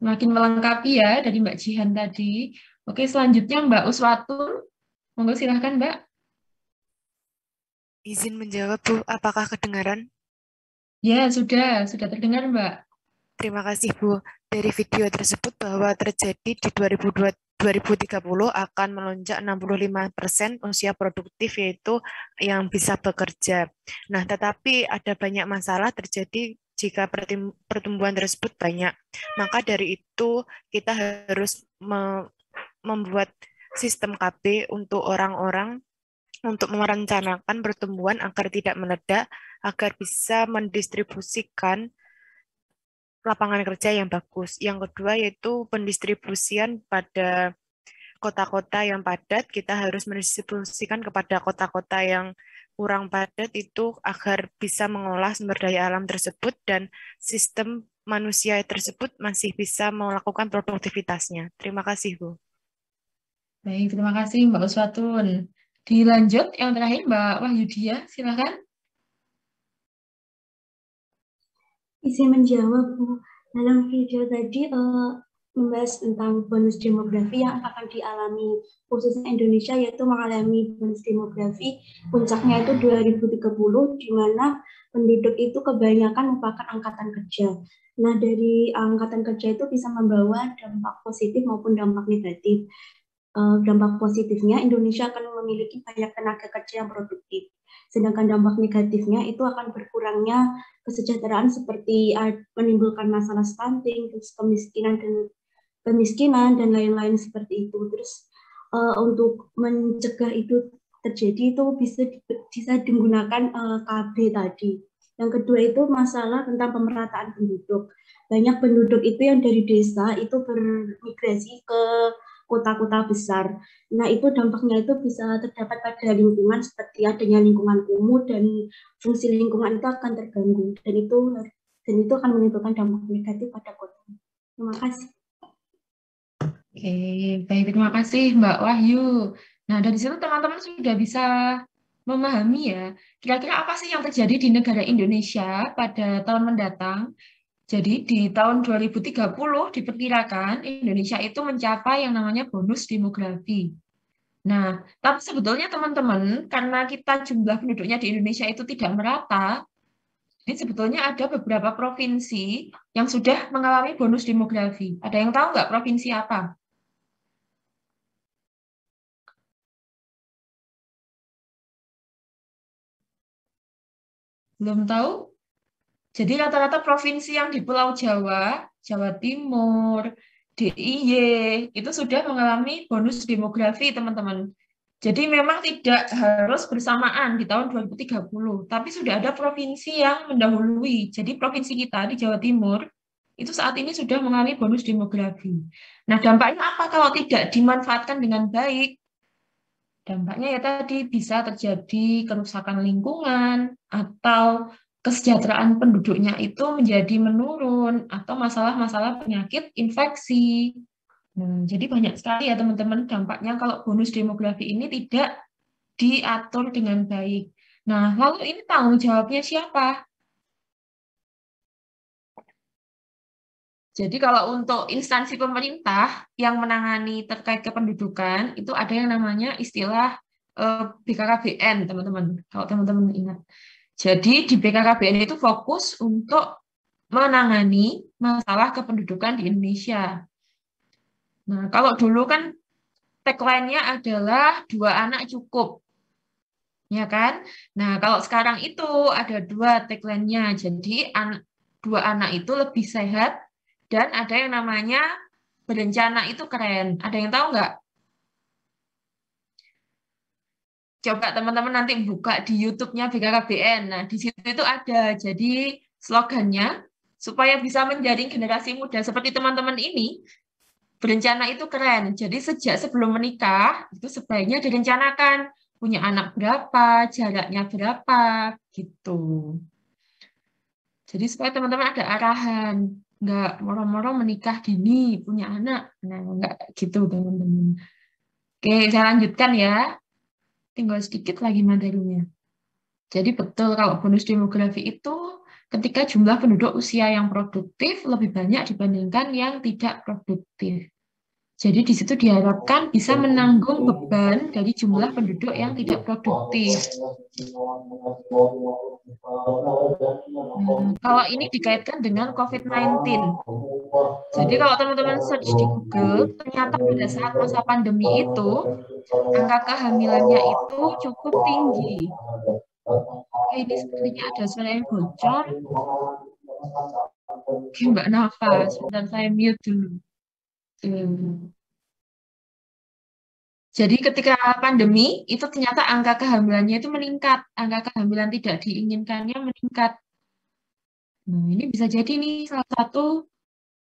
Semakin melengkapi ya dari Mbak Jihan tadi. Oke, selanjutnya Mbak Uswatun. Monggo silahkan Mbak. Izin menjawab, Bu. Apakah kedengaran? Ya, sudah terdengar Mbak. Terima kasih, Bu. Dari video tersebut bahwa terjadi di 2030 akan melonjak 65% usia produktif, yaitu yang bisa bekerja. Nah, tetapi ada banyak masalah terjadi jika pertumbuhan tersebut banyak. Maka dari itu kita harus membuat sistem KB untuk orang-orang untuk merencanakan pertumbuhan agar tidak meledak, agar bisa mendistribusikan lapangan kerja yang bagus. Yang kedua yaitu pendistribusian pada kota-kota yang padat, kita harus mendistribusikan kepada kota-kota yang kurang padat itu agar bisa mengolah sumber daya alam tersebut dan sistem manusia tersebut masih bisa melakukan produktivitasnya. Terima kasih, Bu. Baik, terima kasih Mbak Uswatun. Dilanjut yang terakhir Mbak Wahyudia, silakan. Izin menjawab, Bu. Dalam video tadi membahas tentang bonus demografi yang akan dialami khususnya Indonesia, yaitu mengalami bonus demografi puncaknya itu 2030, di mana penduduk itu kebanyakan merupakan angkatan kerja. Nah, dari angkatan kerja itu bisa membawa dampak positif maupun dampak negatif. Dampak positifnya, Indonesia akan memiliki banyak tenaga kerja yang produktif. Sedangkan dampak negatifnya itu akan berkurangnya kesejahteraan seperti menimbulkan masalah stunting, terus kemiskinan dan lain-lain seperti itu. Terus untuk mencegah itu terjadi itu bisa digunakan KB tadi. Yang kedua itu masalah tentang pemerataan penduduk. Banyak penduduk itu yang dari desa itu bermigrasi ke kota-kota besar. Nah, itu dampaknya itu bisa terdapat pada lingkungan seperti adanya lingkungan kumuh dan fungsi lingkungan itu akan terganggu dan itu akan menimbulkan dampak negatif pada kota. Terima kasih. Oke, baik, terima kasih Mbak Wahyu. Nah, dari situ teman-teman sudah bisa memahami ya, kira-kira apa sih yang terjadi di negara Indonesia pada tahun mendatang. Jadi di tahun 2030 diperkirakan Indonesia itu mencapai yang namanya bonus demografi. Nah, tapi sebetulnya teman-teman, karena kita jumlah penduduknya di Indonesia itu tidak merata, jadi sebetulnya ada beberapa provinsi yang sudah mengalami bonus demografi. Ada yang tahu nggak provinsi apa? Belum tahu? Jadi rata-rata provinsi yang di Pulau Jawa, Jawa Timur, DIY, itu sudah mengalami bonus demografi, teman-teman. Jadi memang tidak harus bersamaan di tahun 2030, tapi sudah ada provinsi yang mendahului. Jadi provinsi kita di Jawa Timur, itu saat ini sudah mengalami bonus demografi. Nah, dampaknya apa kalau tidak dimanfaatkan dengan baik? Dampaknya ya tadi bisa terjadi kerusakan lingkungan atau kesejahteraan penduduknya itu menjadi menurun atau masalah-masalah penyakit infeksi. Nah, jadi banyak sekali ya teman-teman dampaknya kalau bonus demografi ini tidak diatur dengan baik. Nah, lalu ini tanggung jawabnya siapa? Jadi kalau untuk instansi pemerintah yang menangani terkait kependudukan, itu ada yang namanya istilah BKKBN, teman-teman. Kalau teman-teman ingat. Jadi di BKKBN itu fokus untuk menangani masalah kependudukan di Indonesia. Nah, kalau dulu kan tagline-nya adalah 2 anak cukup. ya kan? Nah, kalau sekarang itu ada 2 tagline-nya. Jadi 2 anak itu lebih sehat dan ada yang namanya berencana itu keren. Ada yang tahu nggak? Coba teman-teman nanti buka di YouTube-nya BKKBN. Nah, di situ itu ada. Jadi slogannya supaya bisa menjaring generasi muda seperti teman-teman ini, berencana itu keren. Jadi sejak sebelum menikah itu sebaiknya direncanakan punya anak berapa, jaraknya berapa, gitu. Jadi supaya teman-teman ada arahan, nggak moro-moro menikah dini, punya anak. Nah, nggak gitu teman-teman. Oke, saya lanjutkan ya. Tinggal sedikit lagi materinya. Jadi betul kalau bonus demografi itu ketika jumlah penduduk usia yang produktif lebih banyak dibandingkan yang tidak produktif. Jadi di situ diharapkan bisa menanggung beban dari jumlah penduduk yang tidak produktif. Kalau ini dikaitkan dengan COVID-19. Jadi kalau teman-teman search di Google, ternyata pada saat masa pandemi itu, angka kehamilannya itu cukup tinggi. Oke, ini sepertinya ada suara yang bocor. Oke, Mbak Nafas, sebentar saya mute dulu. Jadi ketika pandemi, itu ternyata angka kehamilannya itu meningkat. Angka kehamilan tidak diinginkannya meningkat. Nah, ini bisa jadi nih salah satu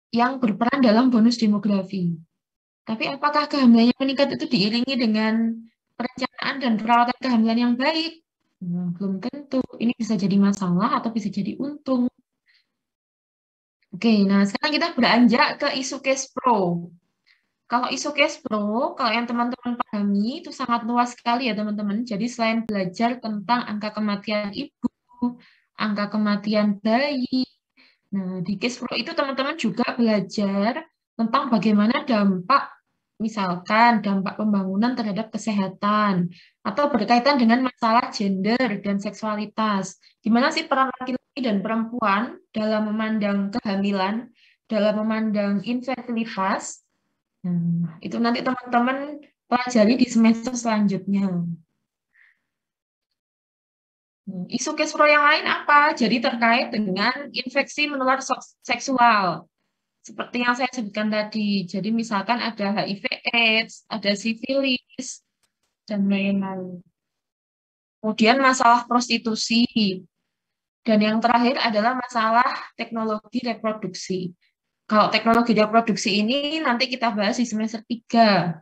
yang berperan dalam bonus demografi. Tapi apakah kehamilannya meningkat itu diiringi dengan perencanaan dan perawatan kehamilan yang baik? Nah, belum tentu. Ini bisa jadi masalah atau bisa jadi untung. Oke, nah sekarang kita beranjak ke isu cash pro. Kalau isu cash pro, kalau yang teman-teman pahami itu sangat luas sekali ya teman-teman. Jadi selain belajar tentang angka kematian ibu, angka kematian bayi, nah di cash pro itu teman-teman juga belajar tentang bagaimana dampak, misalkan dampak pembangunan terhadap kesehatan, atau berkaitan dengan masalah gender dan seksualitas. Gimana sih peran laki-laki dan perempuan dalam memandang kehamilan, dalam memandang infertilitas. Nah, itu nanti teman-teman pelajari di semester selanjutnya. Isu cash pro yang lain apa? Jadi terkait dengan infeksi menular seksual. Seperti yang saya sebutkan tadi. Jadi misalkan ada HIV/AIDS, ada sifilis, dan lain-lain. Kemudian masalah prostitusi. Dan yang terakhir adalah masalah teknologi reproduksi. Kalau teknologi reproduksi ini nanti kita bahas di semester 3.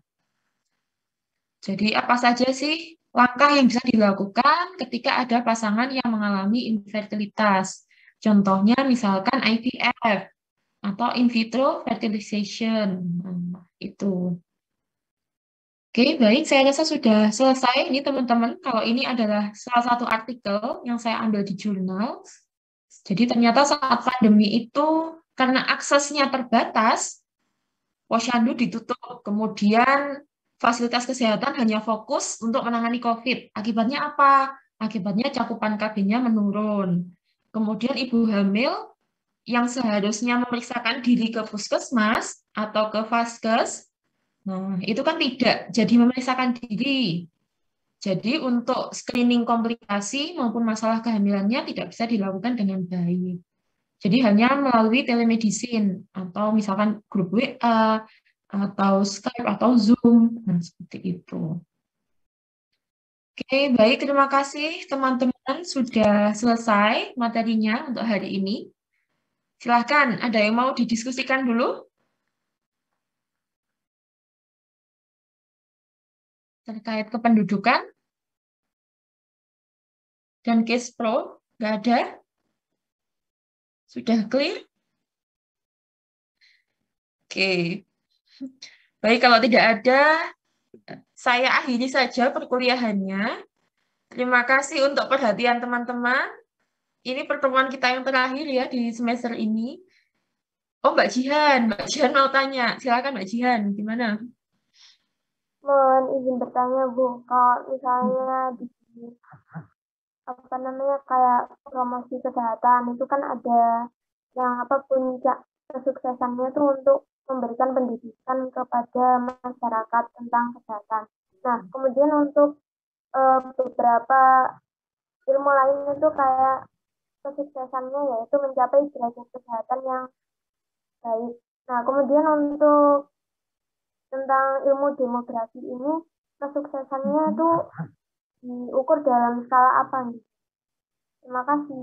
Jadi apa saja sih langkah yang bisa dilakukan ketika ada pasangan yang mengalami infertilitas? Contohnya misalkan IVF atau in vitro fertilization. Nah, itu. Oke, baik. Saya rasa sudah selesai ini teman-teman. Kalau ini adalah salah satu artikel yang saya ambil di jurnal. Jadi ternyata saat pandemi itu karena aksesnya terbatas, posyandu ditutup. Kemudian fasilitas kesehatan hanya fokus untuk menangani COVID. Akibatnya apa? Akibatnya cakupan KB-nya menurun. Kemudian ibu hamil yang seharusnya memeriksakan diri ke puskesmas atau ke vaskes, nah itu kan tidak jadi memeriksakan diri. Jadi untuk screening komplikasi maupun masalah kehamilannya tidak bisa dilakukan dengan baik. Jadi hanya melalui telemedicine atau misalkan grup WA, atau Skype atau Zoom, nah seperti itu. Oke, baik, terima kasih teman-teman sudah selesai materinya untuk hari ini. Silahkan, ada yang mau didiskusikan dulu? Terkait kependudukan dan case pro, nggak ada? Sudah clear? Oke. Baik, kalau tidak ada, saya akhiri saja perkuliahannya. Terima kasih untuk perhatian teman-teman. Ini pertemuan kita yang terakhir ya di semester ini. Oh, Mbak Jihan mau tanya. Silakan Mbak Jihan, gimana? Mohon izin bertanya, Bu. Kalau misalnya di kayak promosi kesehatan itu kan ada yang puncak kesuksesannya itu untuk memberikan pendidikan kepada masyarakat tentang kesehatan. Nah, kemudian untuk beberapa ilmu lain itu kayak kesuksesannya yaitu mencapai derajat kesehatan yang baik. Nah, kemudian untuk tentang ilmu demografi ini, kesuksesannya itu diukur dalam skala apa nih? Terima kasih.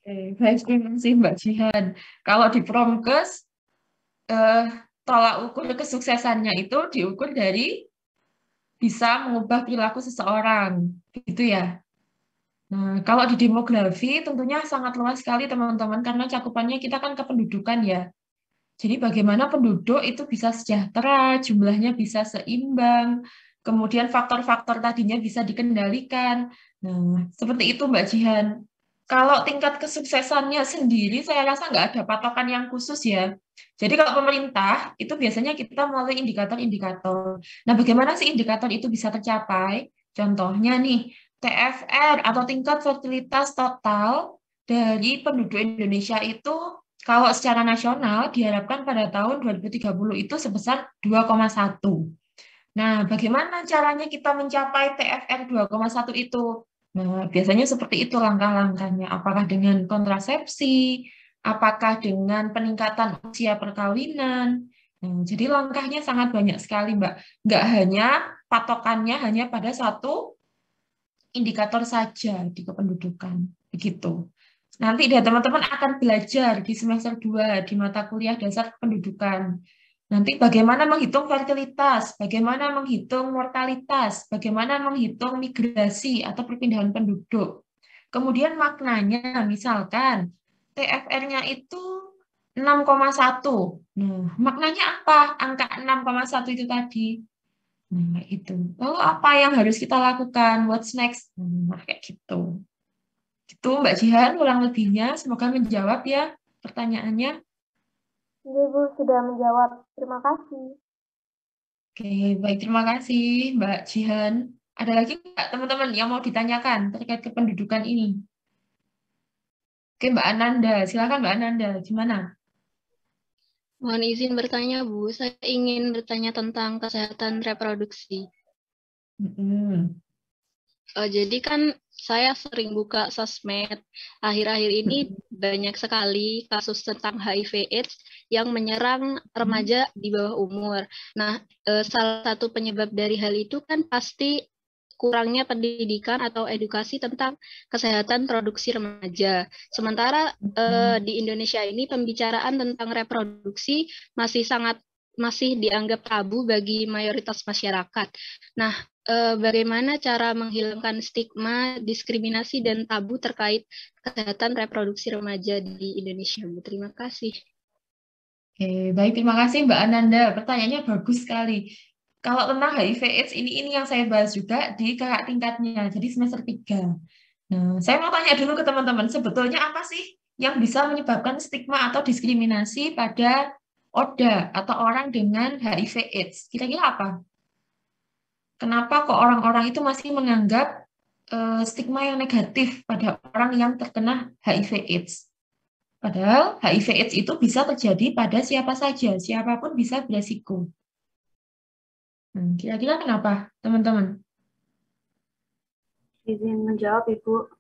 Oke, baik, terima kasih Mbak Jihan. Kalau di Promkes, tolak ukur kesuksesannya itu diukur dari bisa mengubah perilaku seseorang, gitu ya. Nah, kalau di demografi tentunya sangat luas sekali teman-teman, karena cakupannya kita kan kependudukan ya. Jadi bagaimana penduduk itu bisa sejahtera, jumlahnya bisa seimbang, kemudian faktor-faktor tadinya bisa dikendalikan. Nah, seperti itu Mbak Jihan. Kalau tingkat kesuksesannya sendiri, saya rasa nggak ada patokan yang khusus ya. Jadi kalau pemerintah, itu biasanya kita melalui indikator-indikator. Nah, bagaimana sih indikator itu bisa tercapai? Contohnya nih, TFR atau tingkat fertilitas total dari penduduk Indonesia itu kalau secara nasional diharapkan pada tahun 2030 itu sebesar 2,1. Nah, bagaimana caranya kita mencapai TFR 2,1 itu? Nah, biasanya seperti itu langkah-langkahnya. Apakah dengan kontrasepsi? Apakah dengan peningkatan usia perkawinan? Nah, jadi langkahnya sangat banyak sekali, Mbak. Nggak hanya patokannya hanya pada satu indikator saja di kependudukan. Begitu. Nanti deh teman-teman akan belajar di semester 2 di mata kuliah dasar kependudukan. Nanti bagaimana menghitung fertilitas, bagaimana menghitung mortalitas, bagaimana menghitung migrasi atau perpindahan penduduk. Kemudian maknanya, misalkan TFR-nya itu 6,1. Nah, maknanya apa? Angka 6,1 itu tadi. Nah, itu. Lalu apa yang harus kita lakukan? What's next? Nah, kayak gitu. Itu Mbak Jihan, kurang lebihnya. Semoga menjawab ya pertanyaannya. Ibu sudah menjawab. Terima kasih. Oke, baik. Terima kasih Mbak Jihan. Ada lagi nggak teman-teman yang mau ditanyakan terkait kependudukan ini? Oke, Mbak Ananda. Silakan Mbak Ananda. Gimana? Mohon izin bertanya, Bu. Saya ingin bertanya tentang kesehatan reproduksi. Jadi kan saya sering buka sosmed. Akhir-akhir ini banyak sekali kasus tentang HIV/AIDS yang menyerang remaja di bawah umur. Nah, salah satu penyebab dari hal itu kan pasti kurangnya pendidikan atau edukasi tentang kesehatan produksi remaja. Sementara di Indonesia ini pembicaraan tentang reproduksi masih dianggap tabu bagi mayoritas masyarakat. Nah, bagaimana cara menghilangkan stigma, diskriminasi, dan tabu terkait kesehatan reproduksi remaja di Indonesia? Terima kasih. Oke, baik. Terima kasih Mbak Ananda. Pertanyaannya bagus sekali. Kalau tentang HIV/AIDS ini yang saya bahas juga di kakak tingkatnya, jadi semester 3. Nah, saya mau tanya dulu ke teman-teman, sebetulnya apa sih yang bisa menyebabkan stigma atau diskriminasi pada ODA atau orang dengan HIV/AIDS? Kira-kira apa? Kenapa kok orang-orang itu masih menganggap stigma yang negatif pada orang yang terkena HIV/AIDS? Padahal HIV/AIDS itu bisa terjadi pada siapa saja, siapapun bisa beresiko. Kira-kira kenapa, teman-teman? Izin menjawab, Ibu.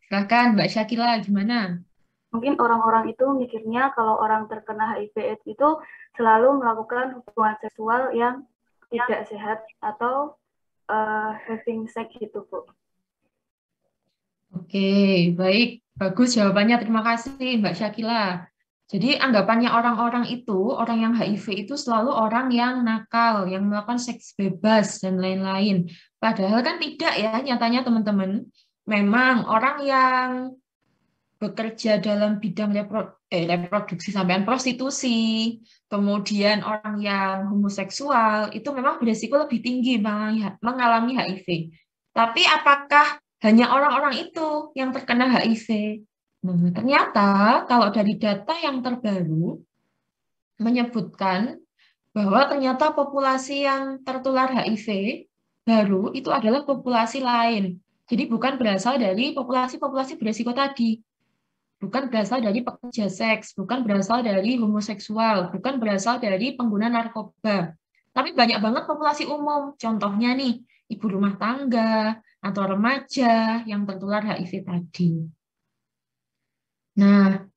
Silakan, Mbak Syakila, gimana? Mungkin orang-orang itu mikirnya kalau orang terkena HIV/AIDS itu selalu melakukan hubungan seksual yang tidak sehat atau having sex gitu, Bu. Oke, baik. Bagus jawabannya. Terima kasih, Mbak Syakila. Jadi anggapannya orang-orang itu, orang yang HIV itu selalu orang yang nakal, yang melakukan seks bebas, dan lain-lain. Padahal kan tidak ya, nyatanya teman-teman. Memang orang yang bekerja dalam bidang reproduksi sampean prostitusi, kemudian orang yang homoseksual, itu memang beresiko lebih tinggi mengalami HIV. Tapi apakah hanya orang-orang itu yang terkena HIV? Nah, ternyata kalau dari data yang terbaru menyebutkan bahwa ternyata populasi yang tertular HIV baru itu adalah populasi lain. Jadi bukan berasal dari populasi-populasi beresiko tadi. Bukan berasal dari pekerja seks, bukan berasal dari homoseksual, bukan berasal dari pengguna narkoba. Tapi banyak banget populasi umum. Contohnya nih, ibu rumah tangga, atau remaja yang tertular HIV tadi. Nah,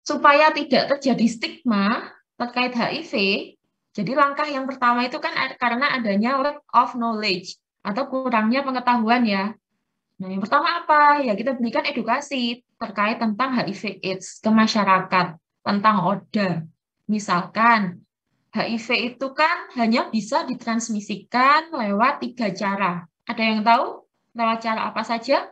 supaya tidak terjadi stigma terkait HIV, jadi langkah yang pertama itu kan karena adanya lack of knowledge atau kurangnya pengetahuan ya. Nah, yang pertama apa? Ya kita berikan edukasi terkait tentang HIV/AIDS ke masyarakat, tentang ODA. Misalkan, HIV itu kan hanya bisa ditransmisikan lewat 3 cara. Ada yang tahu lewat cara apa saja?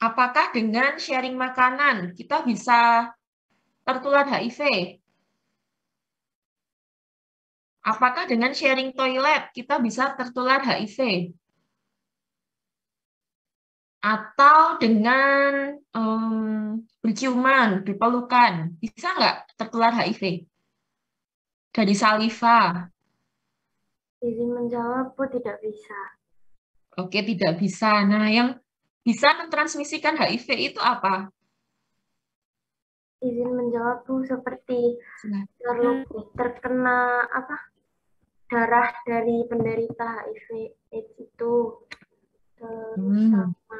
Apakah dengan sharing makanan kita bisa tertular HIV? Apakah dengan sharing toilet kita bisa tertular HIV? Atau dengan berciuman, berpelukan, bisa nggak tertular HIV? Dari saliva? Izin menjawab, Bu, tidak bisa. Oke, tidak bisa. Nah, yang bisa mentransmisikan HIV itu apa? Izin menjawab, Bu, seperti terkena darah dari penderita HIV/AIDS itu. Terus sama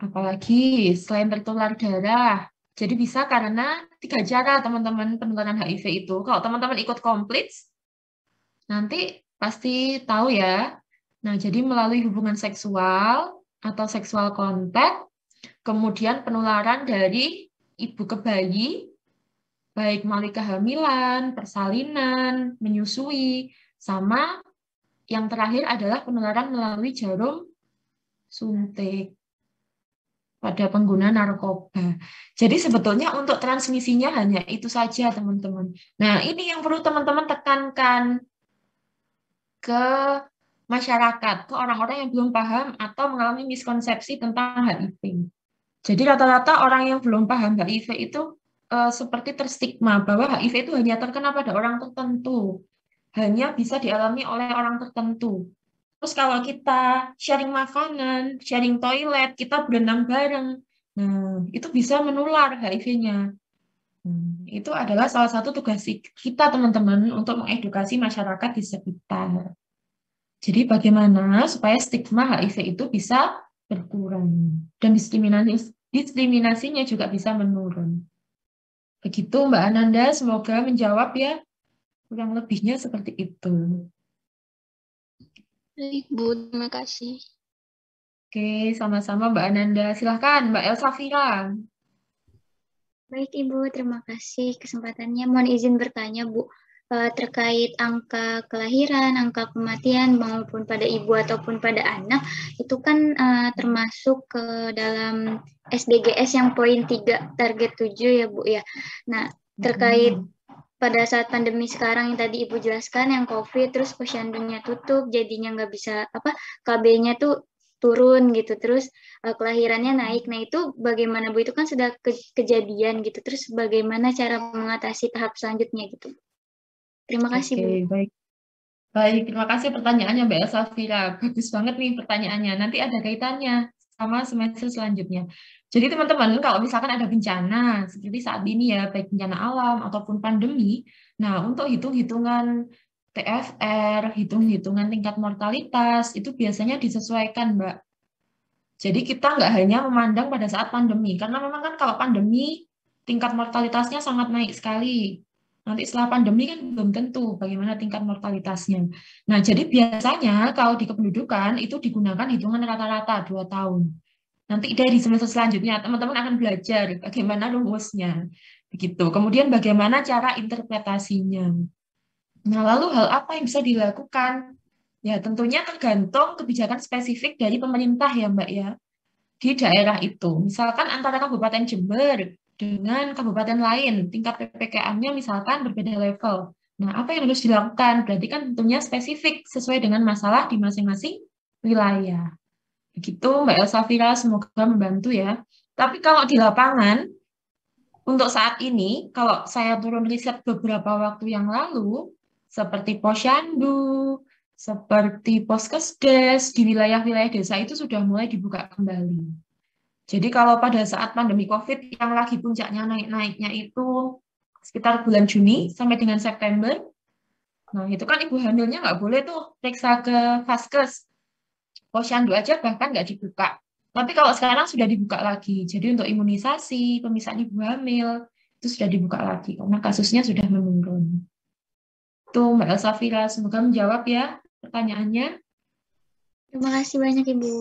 apalagi selain tertular darah. Jadi bisa karena 3 cara teman-teman penularan HIV itu. Kalau teman-teman ikut komplit, nanti pasti tahu ya. Nah, jadi melalui hubungan seksual atau seksual kontak, kemudian penularan dari ibu ke bayi, baik melalui kehamilan, persalinan, menyusui, sama yang terakhir adalah penularan melalui jarum suntik pada pengguna narkoba. Jadi sebetulnya untuk transmisinya hanya itu saja, teman-teman. Nah, ini yang perlu teman-teman tekankan ke masyarakat, ke orang-orang yang belum paham atau mengalami miskonsepsi tentang HIV. Jadi rata-rata orang yang belum paham HIV itu seperti terstigma bahwa HIV itu hanya terkena pada orang tertentu, hanya bisa dialami oleh orang tertentu. Terus kalau kita sharing makanan, sharing toilet, kita berenang bareng, nah itu bisa menular HIV-nya. Itu adalah salah satu tugas kita, teman-teman, untuk mengedukasi masyarakat di sekitar. Jadi bagaimana supaya stigma HIV itu bisa berkurang dan diskriminasinya juga bisa menurun. Begitu Mbak Ananda, semoga menjawab ya. Kurang lebihnya seperti itu. Baik, Bu, terima kasih. Oke, sama-sama Mbak Ananda. Silahkan Mbak Elsafira. Baik, Ibu, terima kasih kesempatannya. Mohon izin bertanya, Bu. Terkait angka kelahiran, angka kematian maupun pada ibu ataupun pada anak itu kan termasuk ke dalam SDGs yang poin 3 target 7 ya Bu ya. Nah, terkait pada saat pandemi sekarang yang tadi Ibu jelaskan yang COVID terus posyandunya tutup jadinya nggak bisa KB-nya tuh turun gitu, terus kelahirannya naik. Nah itu bagaimana Bu? Itu kan sudah kejadian gitu, terus bagaimana cara mengatasi tahap selanjutnya gitu? Terima kasih, Bu. Oke, baik. Baik, terima kasih pertanyaannya Mbak Elsafira. Bagus banget nih pertanyaannya. Nanti ada kaitannya sama semester selanjutnya. Jadi teman-teman, kalau misalkan ada bencana, seperti saat ini ya, baik bencana alam ataupun pandemi, nah untuk hitung-hitungan TFR, hitung-hitungan tingkat mortalitas, itu biasanya disesuaikan, Mbak. Jadi kita nggak hanya memandang pada saat pandemi, karena memang kan kalau pandemi, tingkat mortalitasnya sangat naik sekali. Nanti setelah pandemi kan belum tentu bagaimana tingkat mortalitasnya. Nah, jadi biasanya kalau di kependudukan itu digunakan hitungan rata-rata 2 tahun. Nanti dari semester selanjutnya teman-teman akan belajar bagaimana rumusnya. Begitu. Kemudian bagaimana cara interpretasinya. Nah, lalu hal apa yang bisa dilakukan? Ya, tentunya tergantung kebijakan spesifik dari pemerintah ya, Mbak ya. Di daerah itu. Misalkan antara Kabupaten Jember dengan kabupaten lain, tingkat PPKM-nya misalkan berbeda level. Nah, apa yang harus dilakukan? Berarti kan tentunya spesifik sesuai dengan masalah di masing-masing wilayah. Begitu Mbak Elsafira, semoga membantu ya. Tapi kalau di lapangan, untuk saat ini, kalau saya turun riset beberapa waktu yang lalu, seperti posyandu, seperti Poskesdes di wilayah-wilayah desa itu sudah mulai dibuka kembali. Jadi kalau pada saat pandemi COVID yang lagi puncaknya naik-naiknya itu sekitar bulan Juni sampai dengan September, nah itu kan ibu hamilnya nggak boleh tuh periksa ke Vaskes. Posyandu aja bahkan nggak dibuka. Tapi kalau sekarang sudah dibuka lagi. Jadi untuk imunisasi, pemeriksaan ibu hamil, itu sudah dibuka lagi. Karena kasusnya sudah menurun. Itu Mbak Elsafira, semoga menjawab ya pertanyaannya. Terima kasih banyak Ibu.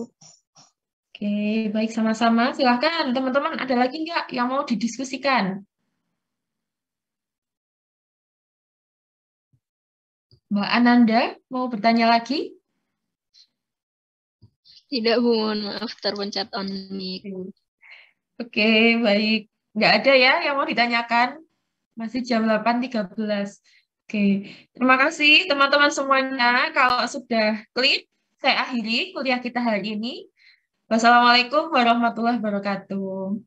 Oke, baik sama-sama. Silahkan teman-teman, ada lagi nggak yang mau didiskusikan? Mbak Ananda, mau bertanya lagi? Tidak, Bu, mohon maaf terpencet on mic. Oke, baik. Nggak ada ya yang mau ditanyakan? Masih jam 8.13. Oke, terima kasih teman-teman semuanya. Kalau sudah clear, saya akhiri kuliah kita hari ini. Wassalamualaikum warahmatullahi wabarakatuh.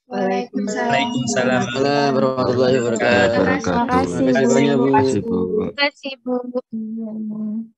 Waalaikumsalam warahmatullahi wabarakatuh. Terima kasih Terima kasih banyak, Bu. Terima kasih Bu.